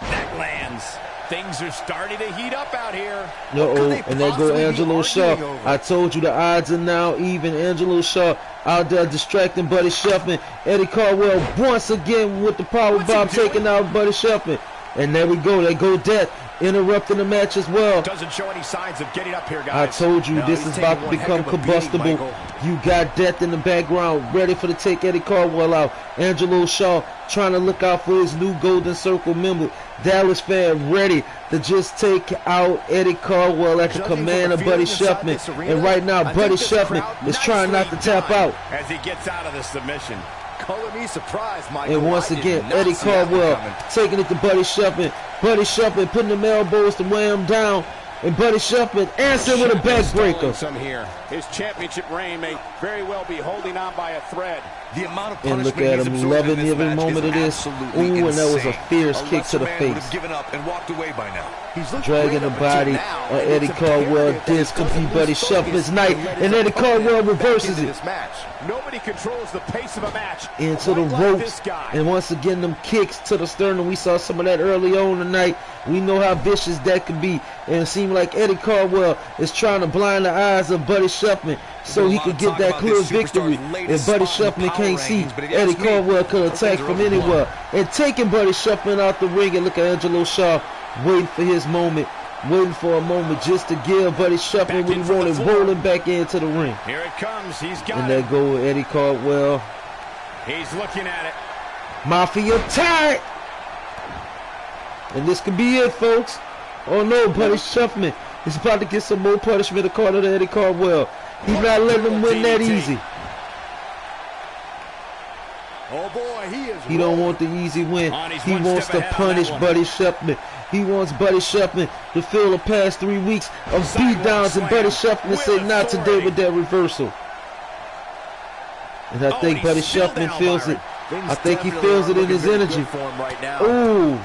That lands. Things are starting to heat up out here.
And there go Angelo Shaw. I told you the odds are now even. Angelo Shaw out there distracting Buddy Shuffman. Eddie Caldwell once again with the power bomb taking out Buddy Shuffman. And there we go. There go Death interrupting the match as well.
Doesn't show any signs of getting up here, guys.
I told you this is about to become combustible. You got Death in the background ready for to take Eddie Caldwell out. Angelo Shaw trying to look out for his new Golden Circle member. Dallas fan ready to just take out Eddie Caldwell at the command of Buddy Shuffman. And right now Buddy Shuffman is trying not to tap out.
As he gets out of the submission. Color me surprised, Michael.
And once again, Eddie Caldwell taking it to Buddy Shuffman. Buddy Shuffman putting them elbows to wear him down. And Buddy Shuffman answering with a backbreaker.
Some here. His championship reign may very well be holding on by a thread.
The amount of
and look at him loving every moment of this. Ooh, and that was a fierce kick to the face.
Given up and walked away by now.
He's dragging the body of Eddie Caldwell. This could be Buddy Shuffman's night, and Eddie Caldwell reverses it.
Nobody controls the pace of a match.
Into the ropes, and once again them kicks to the sternum. We saw some of that early on tonight. We know how vicious that could be, and it seemed like Eddie Caldwell is trying to blind the eyes of Buddy Shuffman so he could get that clear victory. If Buddy Shuffman can't see, Eddie Caldwell could attack from anywhere. And taking Buddy Shuffman out the ring, and look at Angelo Shaw waiting for his moment, waiting for a moment just to give Buddy Shuffman what he wanted, rolling back into the ring.
Here it comes. He's got
and there go Eddie Caldwell.
He's looking at it.
Mafia tag. And this could be it, folks. Oh no, Buddy Shuffman is about to get some more punishment according to Eddie Caldwell. He's not letting him win that easy.
Oh boy,
he don't want the easy win. He wants to punish Buddy Shuffman. He wants Buddy Shuffman to feel the past 3 weeks of beatdowns, and Buddy Shuffman said not today with that reversal. And I think Buddy Shuffman feels it. I think he feels it in his energy. Ooh.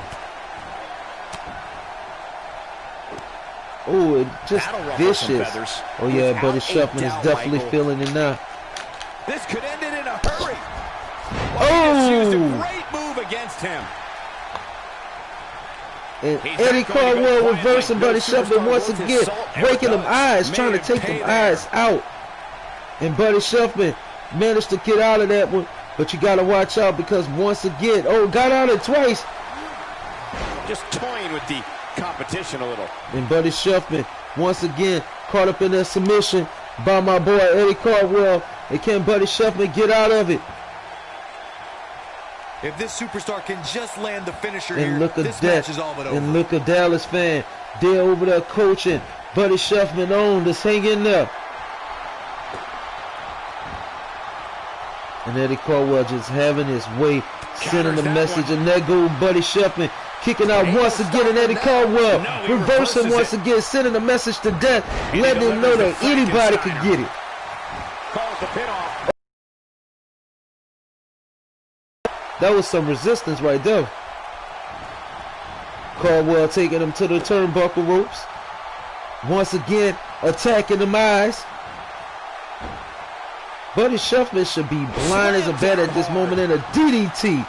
Oh, it's just vicious. Oh yeah, Buddy Shuffman is definitely feeling it now.
This could end it in a hurry.
Oh!
Used a great move against him.
And Eddie Caldwell reversing Buddy Shuffman once again, breaking them eyes, trying to take them eyes out. And Buddy Shuffman managed to get out of that one, but you got to watch out because once again, got out of it twice.
Just toying with the competition a little.
And Buddy Shuffman once again caught up in that submission by my boy Eddie Caldwell. And can Buddy Shuffman get out of it?
If this superstar can just land the finisher
and
here,
look at
this
that.
match is all but over.
And look at Dallas fan. They're over there coaching Buddy Shuffman on. Just hang in there. And Eddie Caldwell just having his way, sending the message. And there goes Buddy Shuffman kicking out once again. And Eddie Caldwell reversing once again, sending a message to Death, letting him know that anybody could get it.
Calls the pin off.
That was some resistance right there. Caldwell taking him to the turnbuckle ropes. Once again, attacking them eyes. Buddy Shuffman should be blind as a bat at this moment in a DDT.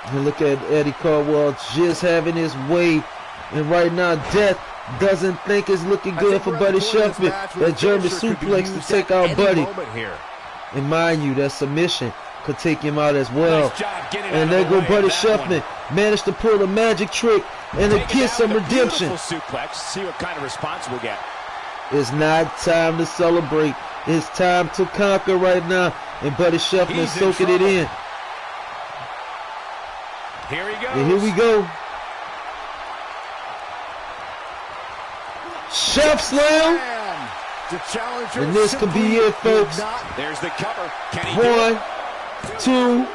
And look at Eddie Caldwell just having his way. And right now, Death doesn't think it's looking good for Buddy Shuffman. That German suplex to take out Buddy. And mind you, that submission could take him out as well. And there go Buddy Shuffman. Managed to pull a magic trick and to get some redemption.
Suplex. See what kind of response we'll get.
It's not time to celebrate. It's time to conquer right now. And Buddy Shuffman soaking it in.
Here he goes.
And here we go. Chef Slam. And this could be it, folks.
There's the cover.
1, 2,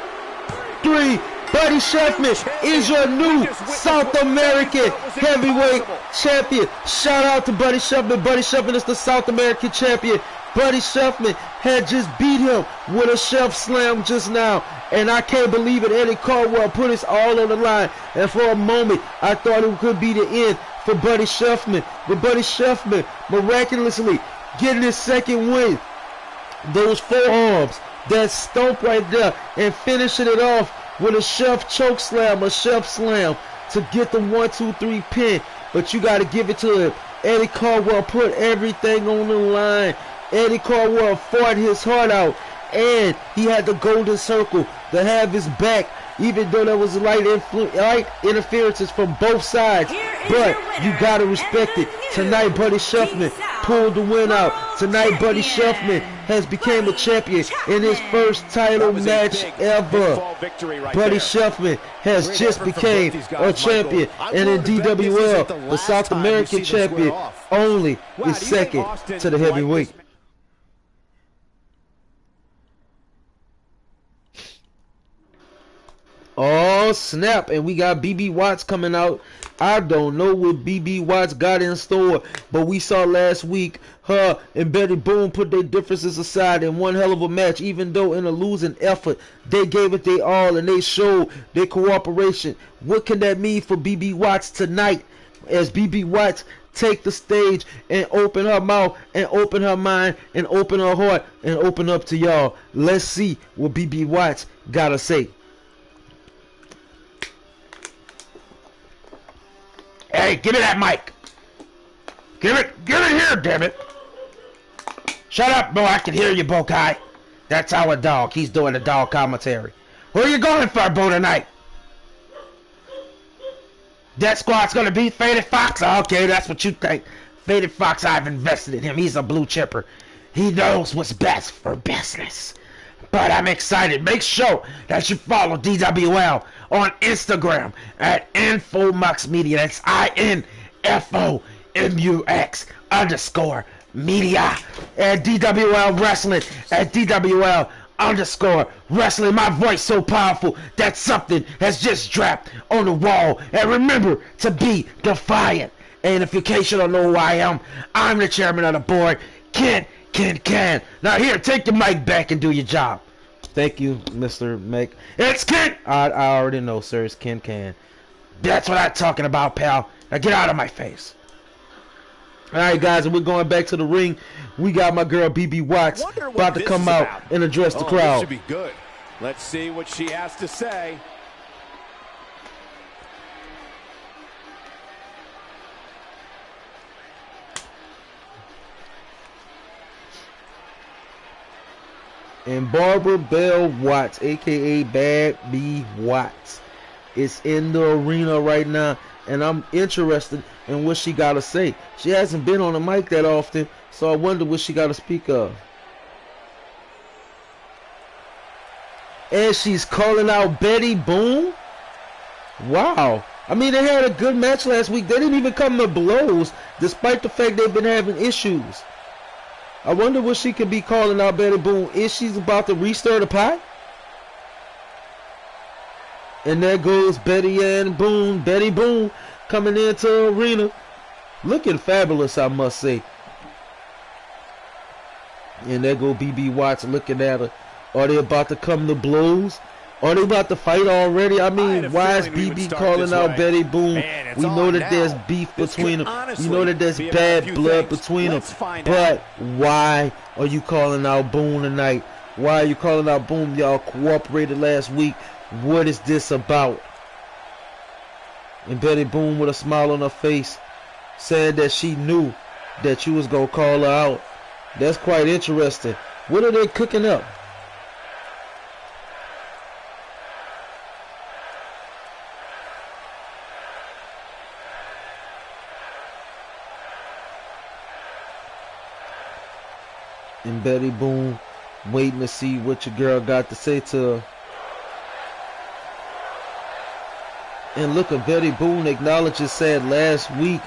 3. Buddy Shuffman is your new South American heavyweight champion. Shout out to Buddy Shuffman. Buddy Shuffman is the South American champion. Buddy Shuffman had just beat him with a Chef Slam just now. And I can't believe it. Eddie Caldwell put us all on the line. And for a moment, I thought it could be the end for Buddy Shuffman. But Buddy Shuffman miraculously getting his second win. Those forearms, that stomp right there, and finishing it off with a chef choke slam, a chef slam to get the 1-2-3 pin. But you got to give it to him. Eddie Caldwell put everything on the line. Eddie Caldwell fought his heart out, and he had the golden circle to have his back, even though there was light interferences from both sides. But you got to respect it. Tonight, Buddy Shuffman pulled the win out. Tonight, Buddy Shuffman has become a champion in his first title match ever. Buddy Shuffman has just became a champion, and in DWL, the South American champion only is second to the heavyweight. Oh snap, and we got BB Watts coming out. I don't know what BB Watts got in store, but we saw last week her and Betty Boone put their differences aside in one hell of a match. Even though in a losing effort, they gave it their all and they showed their cooperation. What can that mean for BB Watts tonight as BB Watts take the stage and open her mouth and open her mind and open her heart and open up to y'all? Let's see what BB Watts gotta say. Hey, give me that mic. Give it here, damn it. Shut up, boy. I can hear you, Bokai. That's our dog. He's doing the dog commentary. Who are you going for, Bo, tonight? That squad's gonna beat Faded Fox? Okay, that's what you think. Faded Fox, I've invested in him. He's a blue chipper. He knows what's best for business. But I'm excited. Make sure that you follow DWL on Instagram at Infomux Media. That's INFOMUX_media. And DWL Wrestling at DWL_wrestling. My voice so powerful that something has just dropped on the wall. And remember to be defiant. And in case you don't know who I am, I'm the chairman of the board, Ken. Now here, take the mic back and do your job. Thank you, Mr. Mick. It's Ken! I already know, sir. It's Ken. That's what I'm talking about, pal. Now get out of my face. Alright, guys, and we're going back to the ring. We got my girl, BB Watts, about to come out and address the crowd.
This should be good. Let's see what she has to say.
And Barbara Bell Watts, a.k.a. Bad B. Watts, is in the arena right now, and I'm interested in what she got to say. She hasn't been on the mic that often, so I wonder what she got to speak of. And she's calling out Betty Boone? Wow. I mean, they had a good match last week. They didn't even come to blows, despite the fact they've been having issues. I wonder what she could be calling out Betty Boone. Is she about to restir the pot? And there goes Betty Boone coming into the arena. Looking fabulous, I must say. And there go BB Watts looking at her. Are they about to come to blows? Are they about to fight already? I mean, why is BB calling out Betty Boone? We know that there's beef between them. We know that there's bad blood between them. But why are you calling out Boone tonight? Why are you calling out Boone? Y'all cooperated last week. What is this about? And Betty Boone with a smile on her face said that she knew that you was going to call her out. That's quite interesting. What are they cooking up? And Betty Boone waiting to see what your girl got to say to her. And look at Betty Boone acknowledges, said last week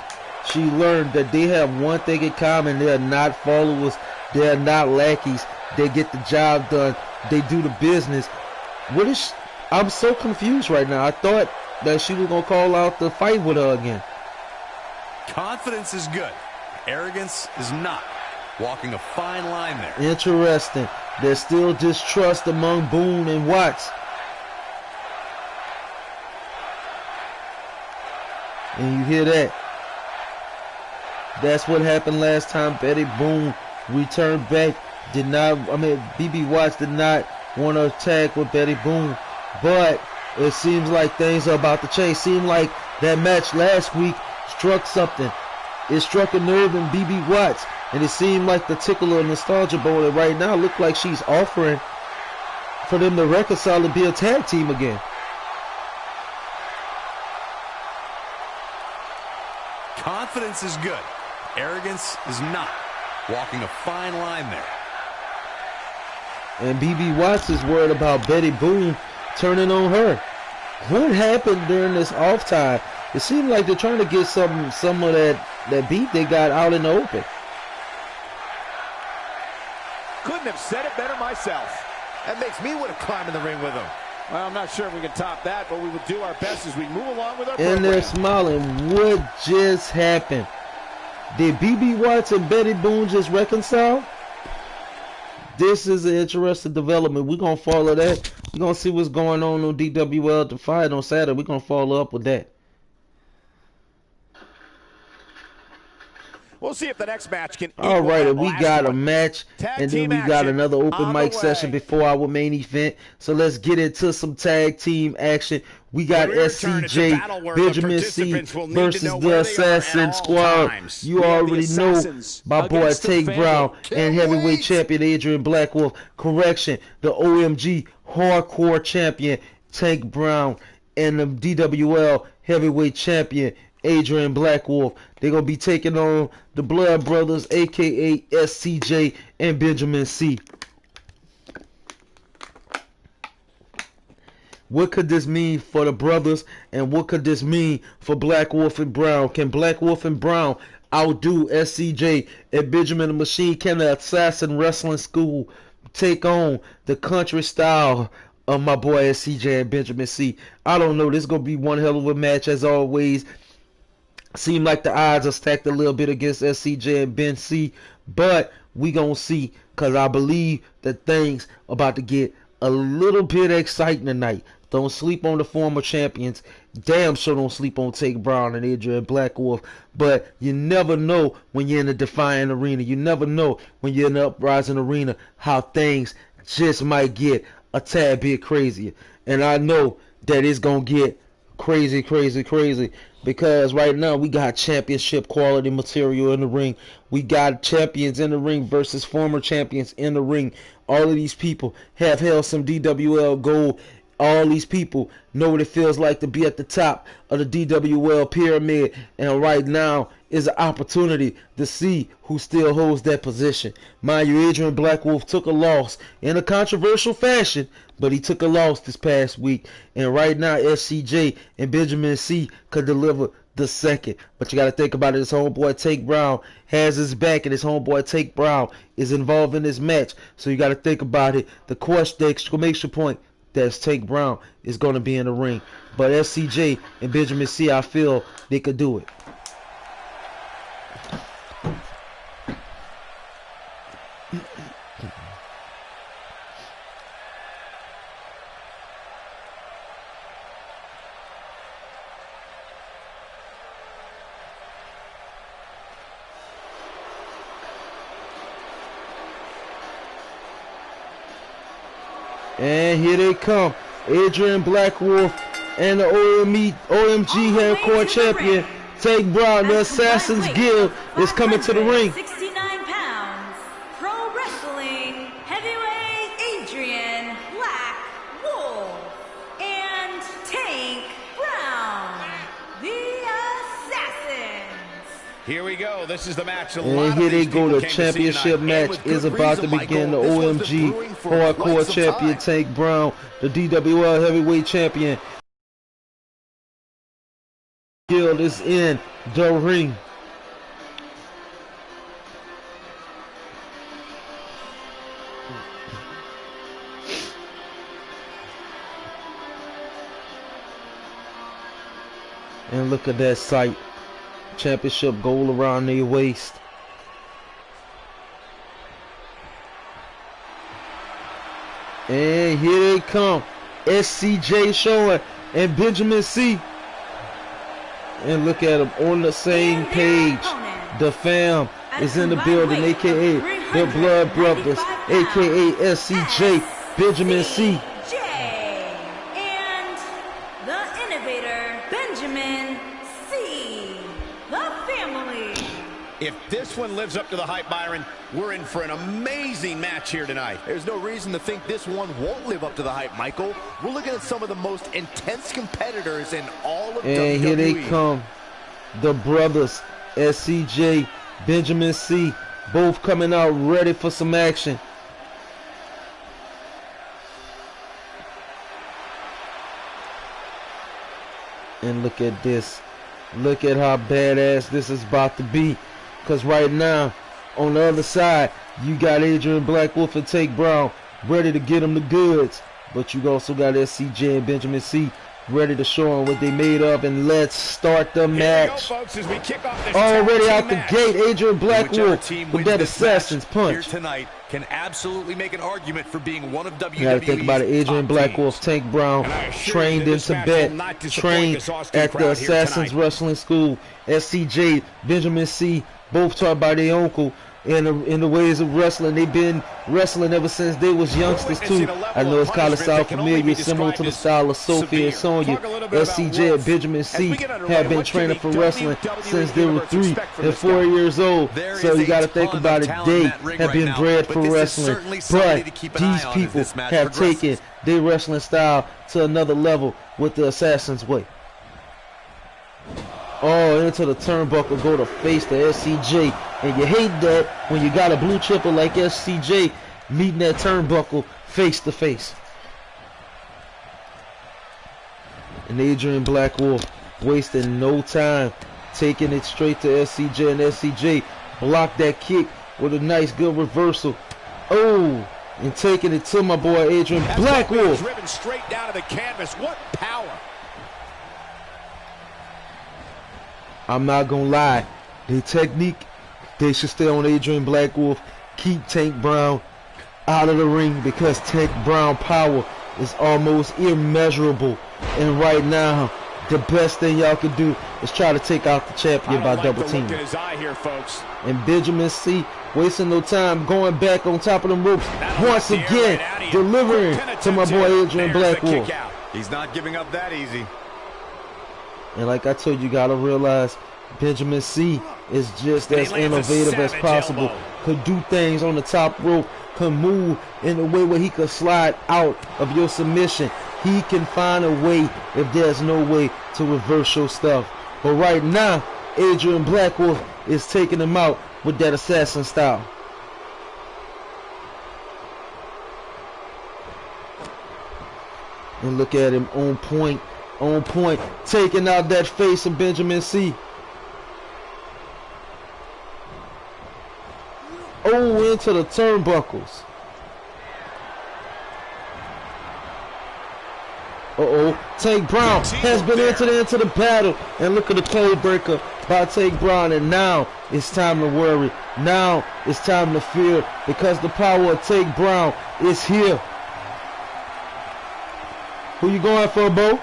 she learned that they have one thing in common. They are not followers. They are not lackeys. They get the job done. They do the business. What is I'm so confused right now. I thought that she was going to call out the fight with her again.
Confidence is good. Arrogance is not. Walking a fine line there.
Interesting. There's still distrust among Boone and Watts. And you hear that? That's what happened last time. Betty Boone returned back. BB Watts did not want to tag with Betty Boone. But it seems like things are about to change. Seemed like that match last week struck something. It struck a nerve in BB Watts. And it seemed like the tickler nostalgia bowl. And right now look like she's offering for them to reconcile and be a tag team again.
Confidence is good. Arrogance is not. Walking a fine line there.
And BB Watts is worried about Betty Boone turning on her. What happened during this off time? It seemed like they're trying to get some of that beat they got out in the open.
Couldn't have said it better myself. That makes me want to climb in the ring with him. Well, I'm not sure if we can top that, but we will do our best as we move along with our program.
And they're smiling. What just happened? Did BB Watts and Betty Boone just reconcile? This is an interesting development. We're going to follow that. We're going to see what's going on DWL Defiant on Saturday. We're going to follow up with that.
We'll see if the next match can.
All right, and we got a match, and then we got another open mic session before our main event. So let's get into some tag team action. We got SCJ, Benjamin C versus the Assassin Squad. You already know my boy Take Brown and heavyweight champion Adrian Blackwolf. Correction, the OMG hardcore champion Tank Brown and the DWL heavyweight champion Adrian Blackwolf. They're going to be taking on the Blood Brothers, a.k.a. SCJ and Benjamin C. What could this mean for the brothers, and what could this mean for Blackwolf and Brown? Can Blackwolf and Brown outdo SCJ and Benjamin the Machine? Can the Assassin Wrestling School take on the country style of my boy SCJ and Benjamin C? I don't know. This is going to be one hell of a match as always. Seem like the odds are stacked a little bit against SCJ and Ben C, but we gonna see, because I believe that things about to get a little bit exciting tonight. Don't sleep on the former champions. Damn sure don't sleep on Take Brown and Adrian Blackwolf. But you never know when you're in the Defiant arena. You never know when you're in the Uprising arena how things just might get a tad bit crazier. And I know that it's gonna get crazy, because right now we got championship quality material in the ring. We got champions in the ring versus former champions in the ring. All of these people have held some DWL gold. All these people know what it feels like to be at the top of the DWL pyramid, and right now is an opportunity to see who still holds that position. Mind you, Adrian Blackwolf took a loss in a controversial fashion, but he took a loss this past week, and right now SCJ and Benjamin C could deliver the second. But you got to think about it. His homeboy Take Brown has his back, and his homeboy Take Brown is involved in this match, so you got to think about it. The exclamation point, that's Take Brown, is going to be in the ring. But SCJ and Benjamin C, I feel they could do it. And here they come, Adrian Blackwolf and the OMG Hardcore Champion, Take Brown. The Assassin's Guild is coming to the ring.
69 pounds, pro wrestling heavyweight Adrian Blackwolf and Tank Brown, the Assassins.
Here we go. This is the match.
And here they go. The championship match is about to begin. The OMG Hardcore Champion Tank Brown, the DWL Heavyweight Champion Guild is in the ring. And look at that sight. Championship gold around their waist. And here they come. SCJ showing and Benjamin C. And look at him on the same page. The fam is in the building, a.k.a. the Blood Brothers, a.k.a. SCJ, Benjamin C.
And the innovator, Benjamin C. The family.
If this one lives up to the hype, Byron, we're in for an amazing match here tonight. There's no reason to think this one won't live up to the hype, Michael. We're looking at some of the most intense competitors in all of WWE.
And here they come, the brothers, SCJ, Benjamin C, both coming out ready for some action. And look at this. Look at how badass this is about to be. Because right now, on the other side, you got Adrian Blackwolf and Take Brown ready to get them the goods. But you also got SCJ and Benjamin C ready to show them what they made of. And let's start the match.
Go, folks, as we kick off this
already out the gate, Adrian Blackwolf with that assassin's punch.
Here tonight can absolutely make an argument for being one of WWE's
You gotta think about it. Adrian Blackwolf, Tank Brown, trained in Tibet, trained at the Assassins Wrestling School. SCJ, Benjamin C, both taught by their uncle in the ways of wrestling. They've been wrestling ever since they was youngsters too. I know it's kind of sound familiar, similar to the style of Sophie and Sonya. SCJ and Benjamin C have been training for wrestling since they were 3 and 4 years old. So you got to think about it. They have been bred for wrestling, but these people have taken their wrestling style to another level with the Assassin's Way. Oh, into the turnbuckle, go to face the SCJ. And you hate that when you got a blue chipper like SCJ meeting that turnbuckle face to face. And Adrian Blackwolf wasting no time, taking it straight to SCJ, and SCJ blocked that kick with a nice good reversal. Oh, and taking it to my boy Adrian Blackwolf.
Driven straight down to the canvas. What power!
I'm not gonna lie, their technique, they should stay on Adrian Blackwolf. Keep Tank Brown out of the ring because Tank Brown power is almost immeasurable. And right now, the best thing y'all can do is try to take out the champion by double team. And Benjamin C wasting no time, going back on top of them ropes once again, delivering to my boy Adrian Blackwolf.
He's not giving up that easy.
And like I told you, gotta realize Benjamin C is just as innovative as possible. Could do things on the top rope, could move in a way where he could slide out of your submission. He can find a way if there's no way to reverse your stuff. But right now, Adrian Blackwolf is taking him out with that assassin style. And look at him on point. On point, taking out that face of Benjamin C. Oh, into the turnbuckles. Uh-oh, Tank Brown has been entered into the battle. And look at the code breaker by Tank Brown. And now it's time to worry. Now it's time to fear, because the power of Tank Brown is here. Who you going for, Bo?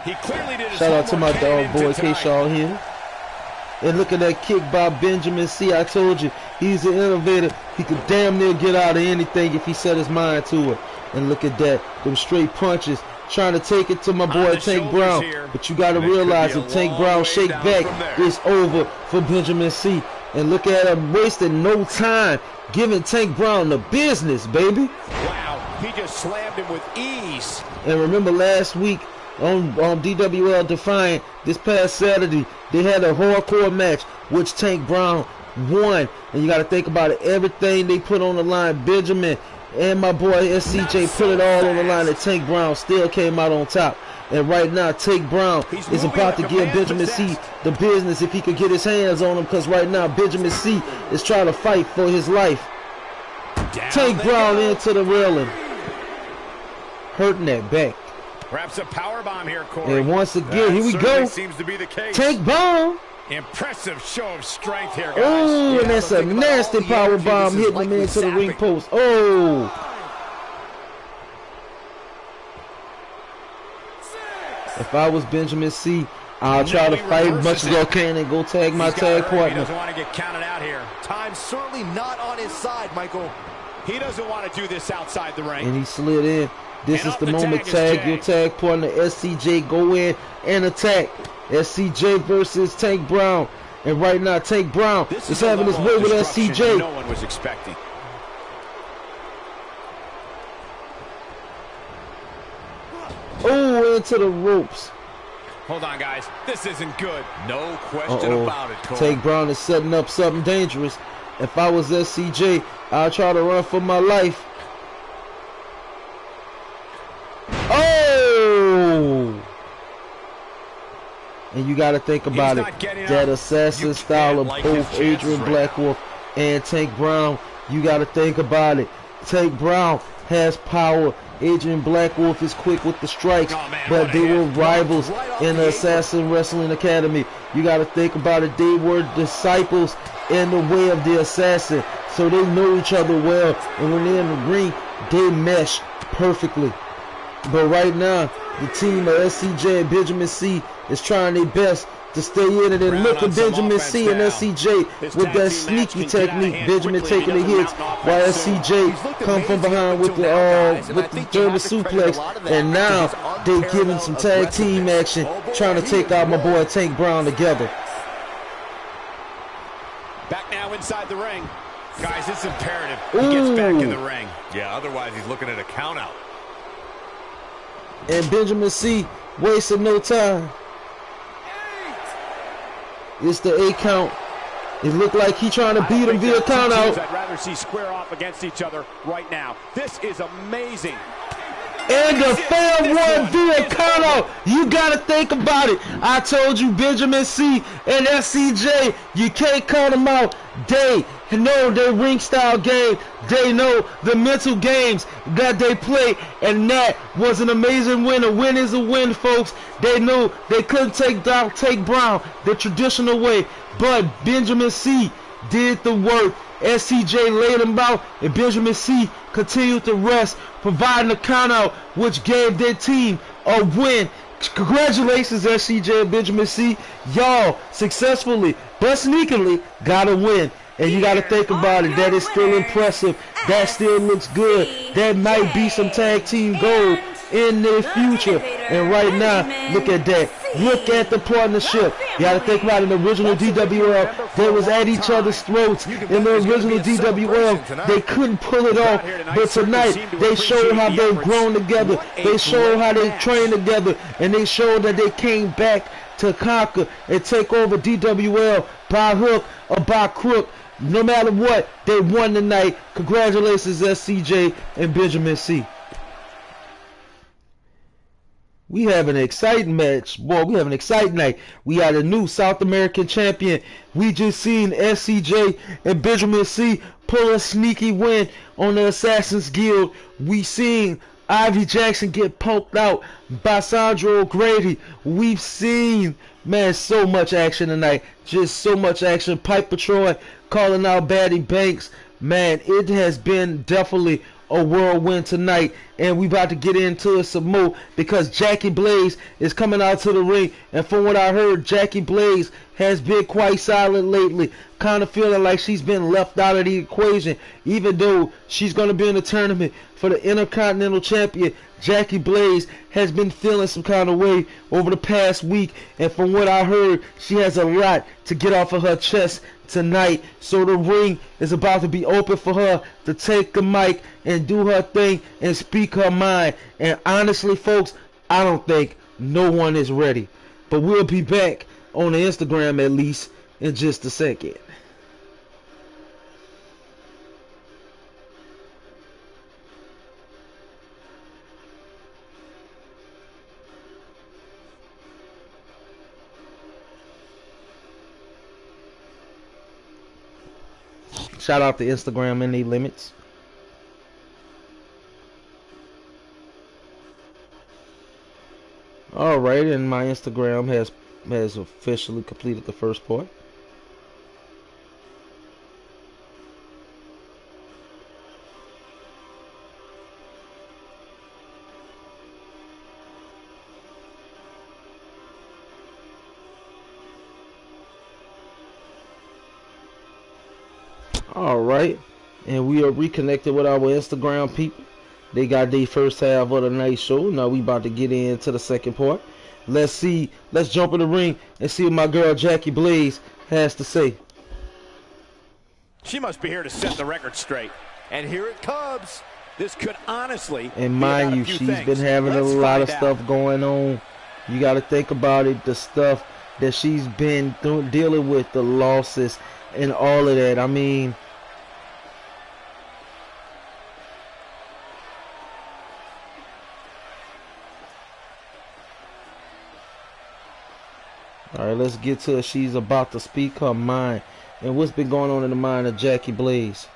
He clearly did his
shout out to my dog boy, in
case
y'all here. And look at that kick by Benjamin C. I told you, he's an innovator. He could damn near get out of anything if he set his mind to it. And look at that, them straight punches, trying to take it to my boy Tank Brown. Here, but you got to realize if Tank Brown shake back, it's over for Benjamin C. And look at him wasting no time, giving Tank Brown the business, baby.
Wow, he just slammed him with ease.
And remember last week, on DWL Defiant, this past Saturday, they had a hardcore match which Tank Brown won. And you got to think about it, everything they put on the line, Benjamin and my boy SCJ put it all on the line, and Tank Brown still came out on top. And right now, Tank Brown is about to give Benjamin C the business if he could get his hands on him, because right now Benjamin C is trying to fight for his life. Tank Brown into the railing, hurting that back.
Perhaps a powerbomb here, Corey.
And once again, here we go.
Seems to be the case.
Tank Brown.
Impressive show of strength here, guys.
Oh, and that's a nasty powerbomb hitting him into the ring post. Oh. If I was Benjamin C, I'll try to fight as much as I can and go tag my tag partner.
He doesn't want to get counted out here.
Time's certainly not on his side, Michael.
He doesn't want to do this outside the ring.
And he slid in. This is the moment. Tag your tag partner, SCJ. Go in and attack. SCJ versus Tank Brown. And right now, Tank Brown is having his way with SCJ.
No one was expecting.
Oh, into the ropes.
Hold on, guys. This isn't good. No question about it, Cole.
Tank Brown is setting up something dangerous. If I was SCJ, I'd try to run for my life. Oh! And you got to think about it. That assassin style of both Adrian Blackwolf and Tank Brown. You got to think about it. Tank Brown has power. Adrian Blackwolf is quick with the strikes, but they were rivals in the Assassin Wrestling Academy. You got to think about it. They were disciples in the way of the assassin, so they know each other well. And when they're in the ring, they mesh perfectly. But right now, the team of SCJ and Benjamin C is trying their best to stay in it. And look at Benjamin C and SCJ with that sneaky technique. Benjamin taking the hits while SCJ come from behind with the German suplex. And now they giving some tag team action, trying to take out my boy Tank Brown together.
Back now inside the ring. Guys, it's imperative he gets back in the ring. Yeah, otherwise he's looking at a count out.
And Benjamin C wasting no time. It's the 8 count. It looked like he trying to beat him via count out.
I'd rather see square off against each other right now. This is amazing.
And the fan won via count out. You got to think about it. I told you, Benjamin C and SCJ, you can't count them out. They know their ring style game. They know the mental games that they play. And that was an amazing win. A win is a win, folks. They knew they couldn't take down Tank Brown the traditional way. But Benjamin C did the work. SCJ laid him out, and Benjamin C continued to rest, providing a count out, which gave their team a win. Congratulations, SCJ and Benjamin C. Y'all successfully, but sneakily, got a win. And you got to think about it. That is still impressive. That still looks good. That might be some tag team gold in the future. And right now, look at that. Look at the partnership. You got to think about it. In the original DWL, they was at each other's throats. In the original DWL, they couldn't pull it off. But tonight, they showed how they've grown together. They showed how they trained together. And they showed that they came back to conquer and take over DWL by hook or by crook. No matter what, they won tonight. Congratulations, SCJ and Benjamin C. We have an exciting match. Boy, we have an exciting night. We got a new South American champion. We just seen SCJ and Benjamin C pull a sneaky win on the Assassin's Guild. We seen Ivy Jackson get poked out by Sandro O'Grady. We've seen, man, so much action tonight. Just so much action. Piper Troy calling out Baddie Banks. Man, it has been definitely a whirlwind tonight, and we about to get into it some more because Jackie Blaze is coming out to the ring. And from what I heard, Jackie Blaze has been quite silent lately, kind of feeling like she's been left out of the equation. Even though she's going to be in the tournament for the Intercontinental Champion, Jackie Blaze has been feeling some kind of way over the past week. And from what I heard, she has a lot to get off of her chest tonight. So the ring is about to be open for her to take the mic and do her thing and speak her mind. And honestly, folks, I don't think no one is ready. But we'll be back on the Instagram at least in just a second. Shout out to Instagram and the limits. Alright, and my Instagram has officially completed the first part. All right, and we are reconnected with our Instagram people. They got their first half of the night show. Now we about to get into the second part. Let's jump in the ring and see what my girl Jackie Blaze has to say.
She must be here to set the record straight. And here it comes. This could honestly
and mind you, she's been having a lot of stuff going on. You got to think about it, the stuff that she's been dealing with, the losses and all of that. I mean, all right, let's get to it. She's about to speak her mind and what's been going on in the mind of Jackie Blaze.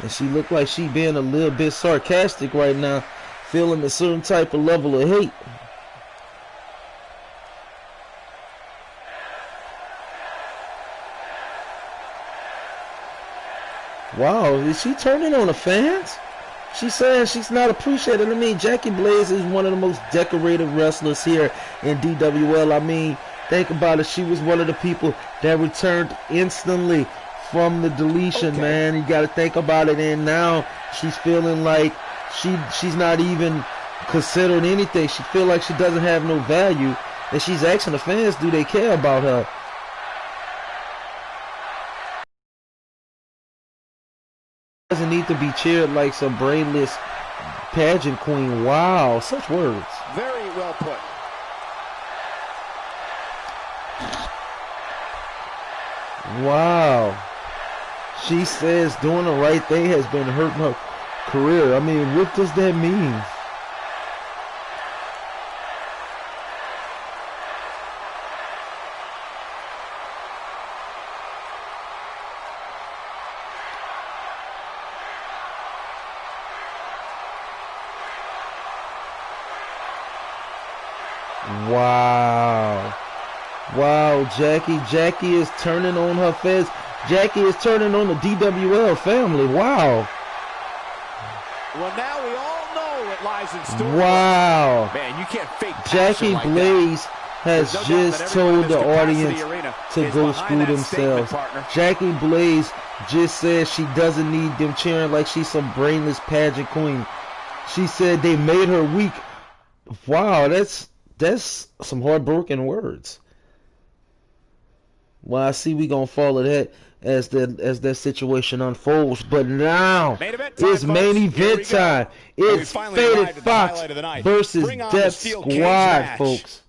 And she looked like she being a little bit sarcastic right now, feeling a certain type of level of hate. Wow, is she turning on the fans? She's saying she's not appreciated. I mean, Jackie Blaze is one of the most decorated wrestlers here in DWL. I mean, think about it. She was one of the people that returned instantly from the deletion, man. You got to think about it. And now she's feeling like she's not even considered anything. She feel like she doesn't have no value. And she's asking the fans, do they care about her? Doesn't need to be cheered like some brainless pageant queen. Wow, such words.
Very well put.
Wow. She says doing the right thing has been hurting her career. I mean, what does that mean? Wow. Wow, Jackie is turning on her fans. Jackie is turning on the DWL family. Wow.
Well, now we all know what lies in store.
Wow.
Man, you can't fake
Jackie
like
Blaze has
no
just told the audience to go screw themselves. Jackie Blaze just said she doesn't need them cheering like she's some brainless pageant queen. She said they made her weak. Wow, that's some heartbroken words. Well, I see we gonna follow that as that situation unfolds. But now it's main event time. It's Faded Fox versus Death Squad, folks.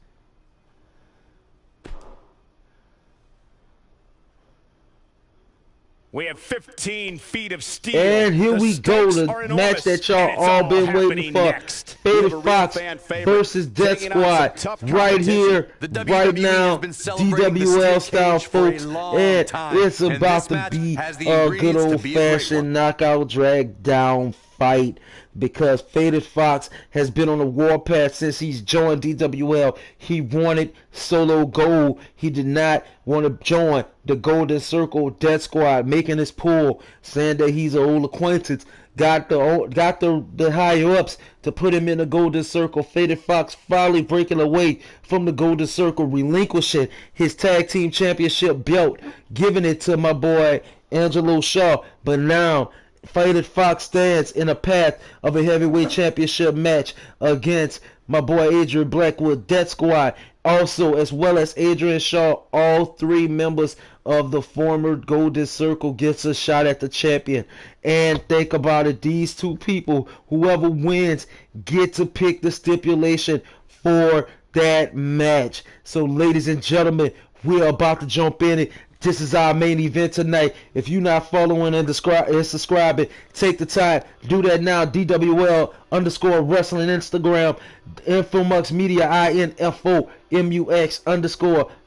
We have 15 feet of steel.
And here we go, the match that y'all all been waiting for. Faded Fox versus Death Squad. Right here, right now, DWL style, folks. And it's about to be a good old-fashioned knockout, drag down fight. Because Faded Fox has been on the warpath since he's joined DWL. He wanted solo gold. He did not want to join the Golden Circle Death Squad, making his pull, saying that he's an old acquaintance. Got the higher ups to put him in the Golden Circle. Faded Fox finally breaking away from the Golden Circle, relinquishing his tag team championship belt, giving it to my boy Angelo Shaw. But now Faded Fox stands in a path of a heavyweight championship match against my boy Adrian Blackwood, Death Squad. Also, as well as Adrian Shaw, all three members of the former Golden Circle gets a shot at the champion. And think about it, these two people, whoever wins, get to pick the stipulation for that match. So, ladies and gentlemen, we're about to jump in it. This is our main event tonight. If you're not following and subscribing, take the time. Do that now. DWL _wrestling Instagram. Infomux Media. INFOMUX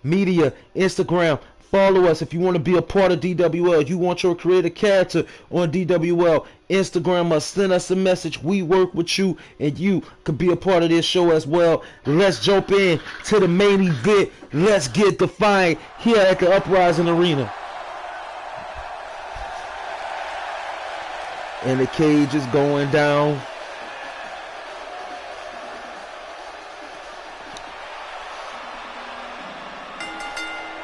_media Instagram. Follow us if you want to be a part of DWL. You want your creative character on DWL. Instagram us. Send us a message. We work with you, and you could be a part of this show as well. Let's jump in to the main event. Let's get Defiant here at the Uprising Arena. And the cage is going down.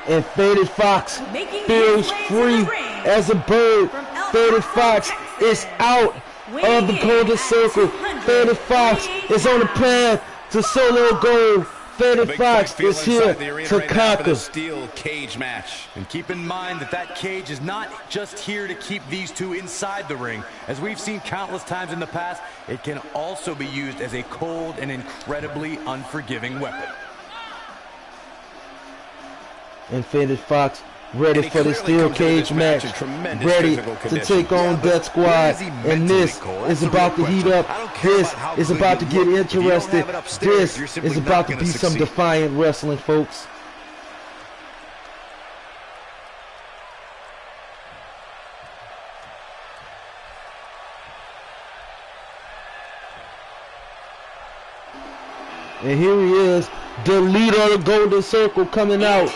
And Faded Fox feels free as a bird. Faded Fox is out of the golden circle. Faded Fox is on the path to solo gold. Faded Fox is here to conquer.
Steel cage match. And keep in mind that that cage is not just here to keep these two inside the ring. As we've seen countless times in the past, it can also be used as a cold and incredibly unforgiving weapon.
And Faded Fox ready for the steel cage match, ready to take on Death Squad. And this is about to heat up. This is about to get interested. This is about to be some Defiant wrestling, folks. And here he is, the leader of the Golden Circle, coming out.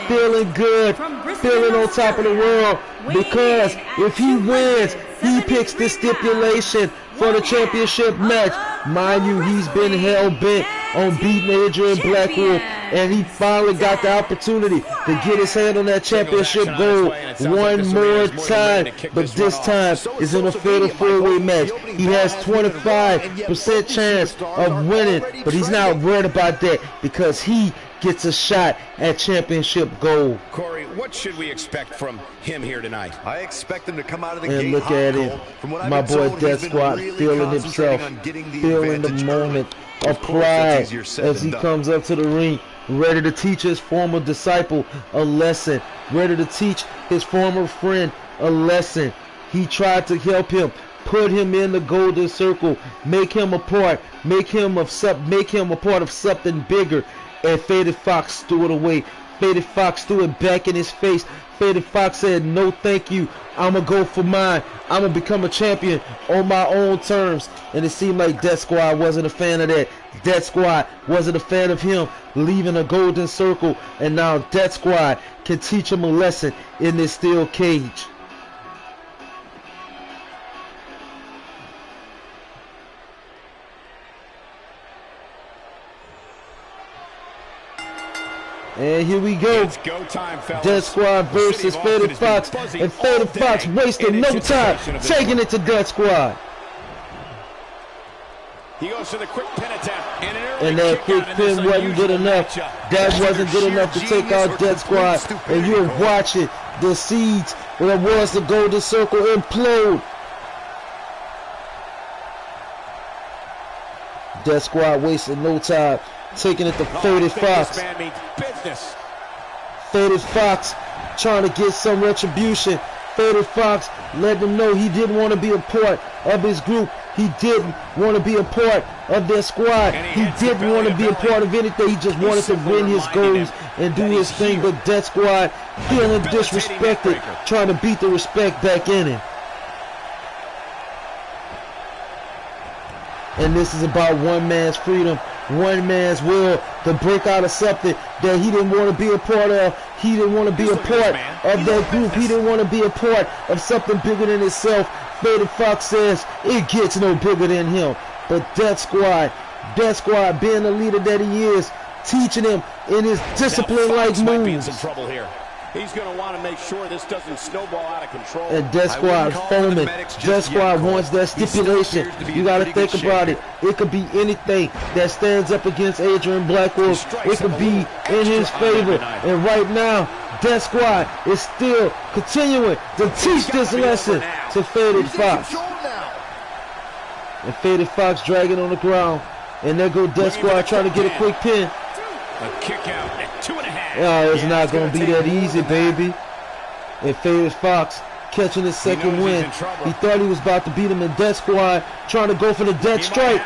Feeling good, feeling on top of the world, because if he wins, he picks the stipulation for the championship match. Mind you, he's been hell-bent on beating Adrian Blackwolf, and he finally got the opportunity to get his hand on that championship gold one more time, but this time is in a fatal four-way match. He has 25% chance of winning, but he's not worried about that because he gets a shot at championship gold.
Corey, what should we expect from him here tonight?
I expect him to come out of the
and
gate.
Look at him, my boy Death Squad feeling himself, feeling the moment of pride as he comes up to the ring, ready to teach his former disciple a lesson, ready to teach his former friend a lesson. He tried to help him, put him in the golden circle, make him a part, make him a part of something bigger. And Faded Fox threw it away. Faded Fox threw it back in his face. Faded Fox said, no thank you, I'ma go for mine. I'ma become a champion on my own terms. And it seemed like Death Squad wasn't a fan of that. Death Squad wasn't a fan of him leaving a golden circle. And now Death Squad can teach him a lesson in this steel cage. And here we go.
It's go time, fellas.
Death Squad versus Faded Fox. And Faded Fox wasting no time, taking it to Death Squad.
He goes for the quick pin attempt.
And that quick pin wasn't good enough. That wasn't good enough to take out Death Squad. And you're watching the seeds that was the golden circle implode. Death Squad wasting no time, taking it to Faded Fox. Faded Fox trying to get some retribution. Faded Fox let them know he didn't want to be a part of his group. He didn't want to be a part of their squad. He didn't want to be a part of anything. He just wanted to win his goals and do his thing. But Death Squad feeling disrespected, trying to beat the respect back in him. And this is about one man's freedom, one man's will to break out of something that he didn't want to be a part of. He didn't want to be a part of that group. He didn't want to be a part of something bigger than himself. Faded Fox says it gets no bigger than him. But Death Squad being the leader that he is, teaching him in his discipline-like moves.
He's going to want to make sure this doesn't snowball out of control.
And Death Squad foaming. Death Squad wants that stipulation. You got to think about it. It could be anything that stands up against Adrian Blackwolf. It could be in his favor. And right now, Death Squad is still continuing to teach this lesson to Faded Fox. And Faded Fox dragging on the ground. And there go Death Squad trying to get a quick pin.
A kick out at 2.5.
Oh, it's not going to be that easy, baby. And Faded Fox catching his second win. He thought he was about to beat him in Death Squad, trying to go for the death strike.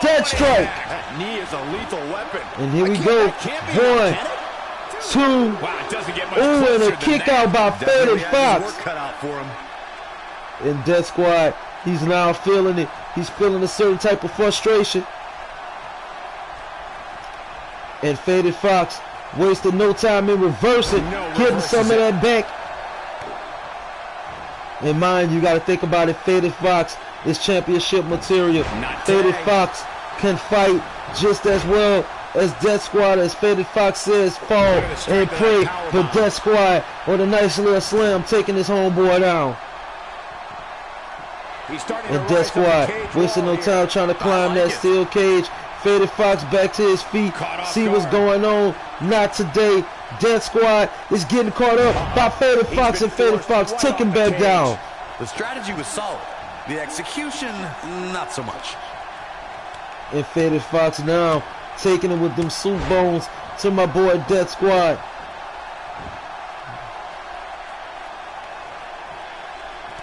Death strike.
That knee is a lethal weapon.
And here we go. 1, 2. Oh, and a kick out by Faded Fox. And Death Squad, he's now feeling it. He's feeling a certain type of frustration. And Faded Fox Wasted no time in reversing, getting some of that back. And mind you, got to think about it. Faded Fox is championship material. Faded Fox can fight just as well as Death Squad, as Faded Fox says, fall and pray. But Death Squad with a nice little slam taking his homeboy down. And Death Squad wasting no time trying to climb that steel cage. Faded Fox back to his feet. See what's going on. Not today. Death Squad is getting caught up by Faded Fox, and Faded Fox took him back down.
The strategy was solid. The execution, not so much.
And Faded Fox now taking it with them soup bones to my boy Death Squad.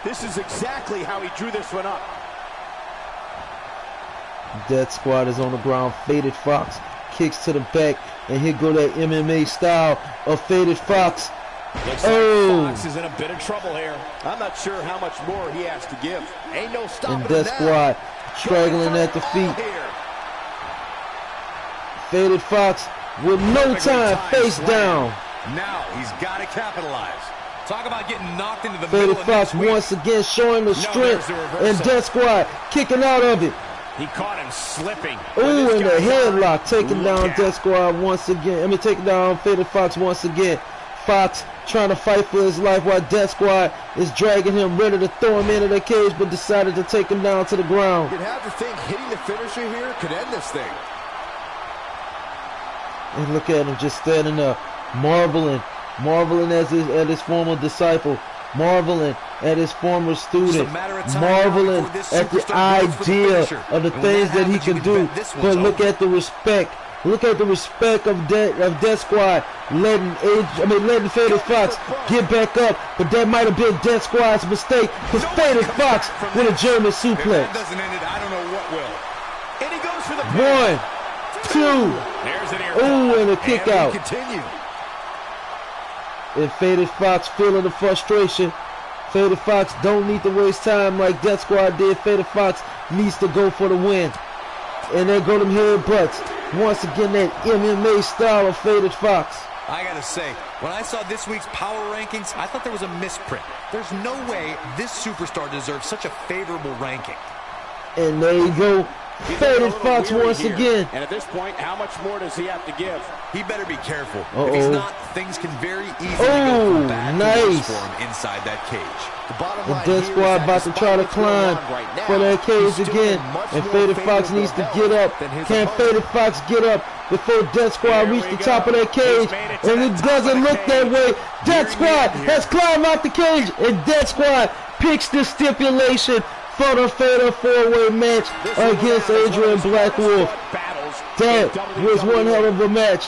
This is exactly how he drew this one up.
Death Squad is on the ground. Faded Fox kicks to the back, and here go that MMA style of Faded Fox.
Looks like Fox is in a bit of trouble here. I'm not sure how much more he has to give. Ain't no stopping.
And Death Squad straggling at the feet. Faded Fox with no time, face down.
Now he's got to capitalize. Talk about getting knocked into the
Faded Fox once again showing the strength, and Death Squad kicking out of it.
He caught him slipping.
Ooh, and the headlock taking down Death Squad once again. I mean, taking down Faded Fox once again. Fox trying to fight for his life while Death Squad is dragging him, ready to throw him into the cage, but decided to take him down to the ground.
You'd have to think hitting the finisher here could end this thing.
And look at him just standing up, marveling at his former disciple, marveling at his former student, marveling at the idea of the things that he can do. But look at the respect. Look at the respect of Death Squad letting Faded Fox get back up. But that might have been Death Squad's mistake, because Faded Fox with a German suplex.
If that doesn't end it, I don't know what will.
And he goes for the
1, 2. Ooh, and a kick out.
Continue.
And Faded Fox feeling the frustration. Faded Fox don't need to waste time like Death Squad did. Faded Fox needs to go for the win. And there go them headbutts. Once again, that MMA style of Faded Fox.
I gotta say, when I saw this week's power rankings, I thought there was a misprint. There's no way this superstar deserves such a favorable ranking.
And there you go. Faded Fox once again.
And at this point, how much more does he have to give?
He better be careful. If he's not, things can very easily go from bad to worse for him inside that cage.
The Death Squad about to try to climb for that cage again. And Faded Fox needs to get up. Can Faded Fox get up before Death Squad reach the top of that cage? And it doesn't look that way. Death Squad has climbed out the cage, and Death Squad picks the stipulation for the fatal four-way match against Adrian Blackwolf. That was one hell of a match.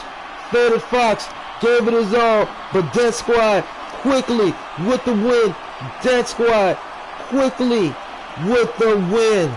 Faded Fox gave it his all, but Death Squad quickly with the win. Death Squad quickly with the win.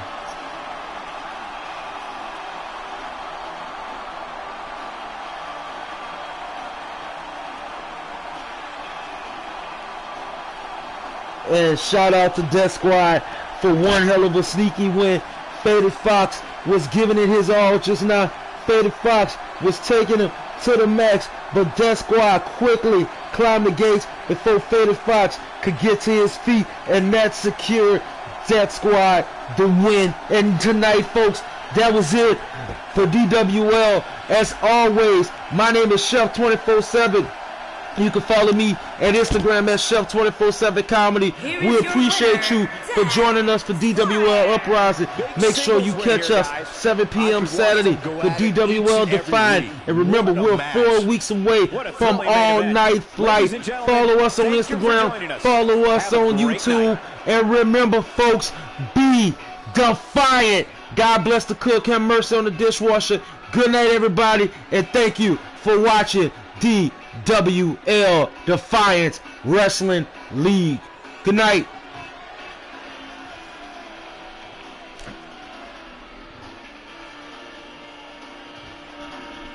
And shout out to Death Squad for one hell of a sneaky win. Faded Fox was giving it his all just now. Faded Fox was taking him to the max, but Death Squad quickly climbed the gates before Faded Fox could get to his feet, and that secured Death Squad the win. And tonight, folks, that was it for DWL. As always, my name is Shelf247. You can follow me at Instagram at Shelf247Comedy. We appreciate you for joining us for DWL Uprising. Make sure you catch us 7 p.m. Saturday for DWL Defiant. And remember, we're 4 weeks away from All Night Flight. Follow us on Instagram. Follow us on YouTube. And remember, folks, be defiant. God bless the cook. Have mercy on the dishwasher. Good night, everybody. And thank you for watching DWL Defiant Wrestling League. Good night.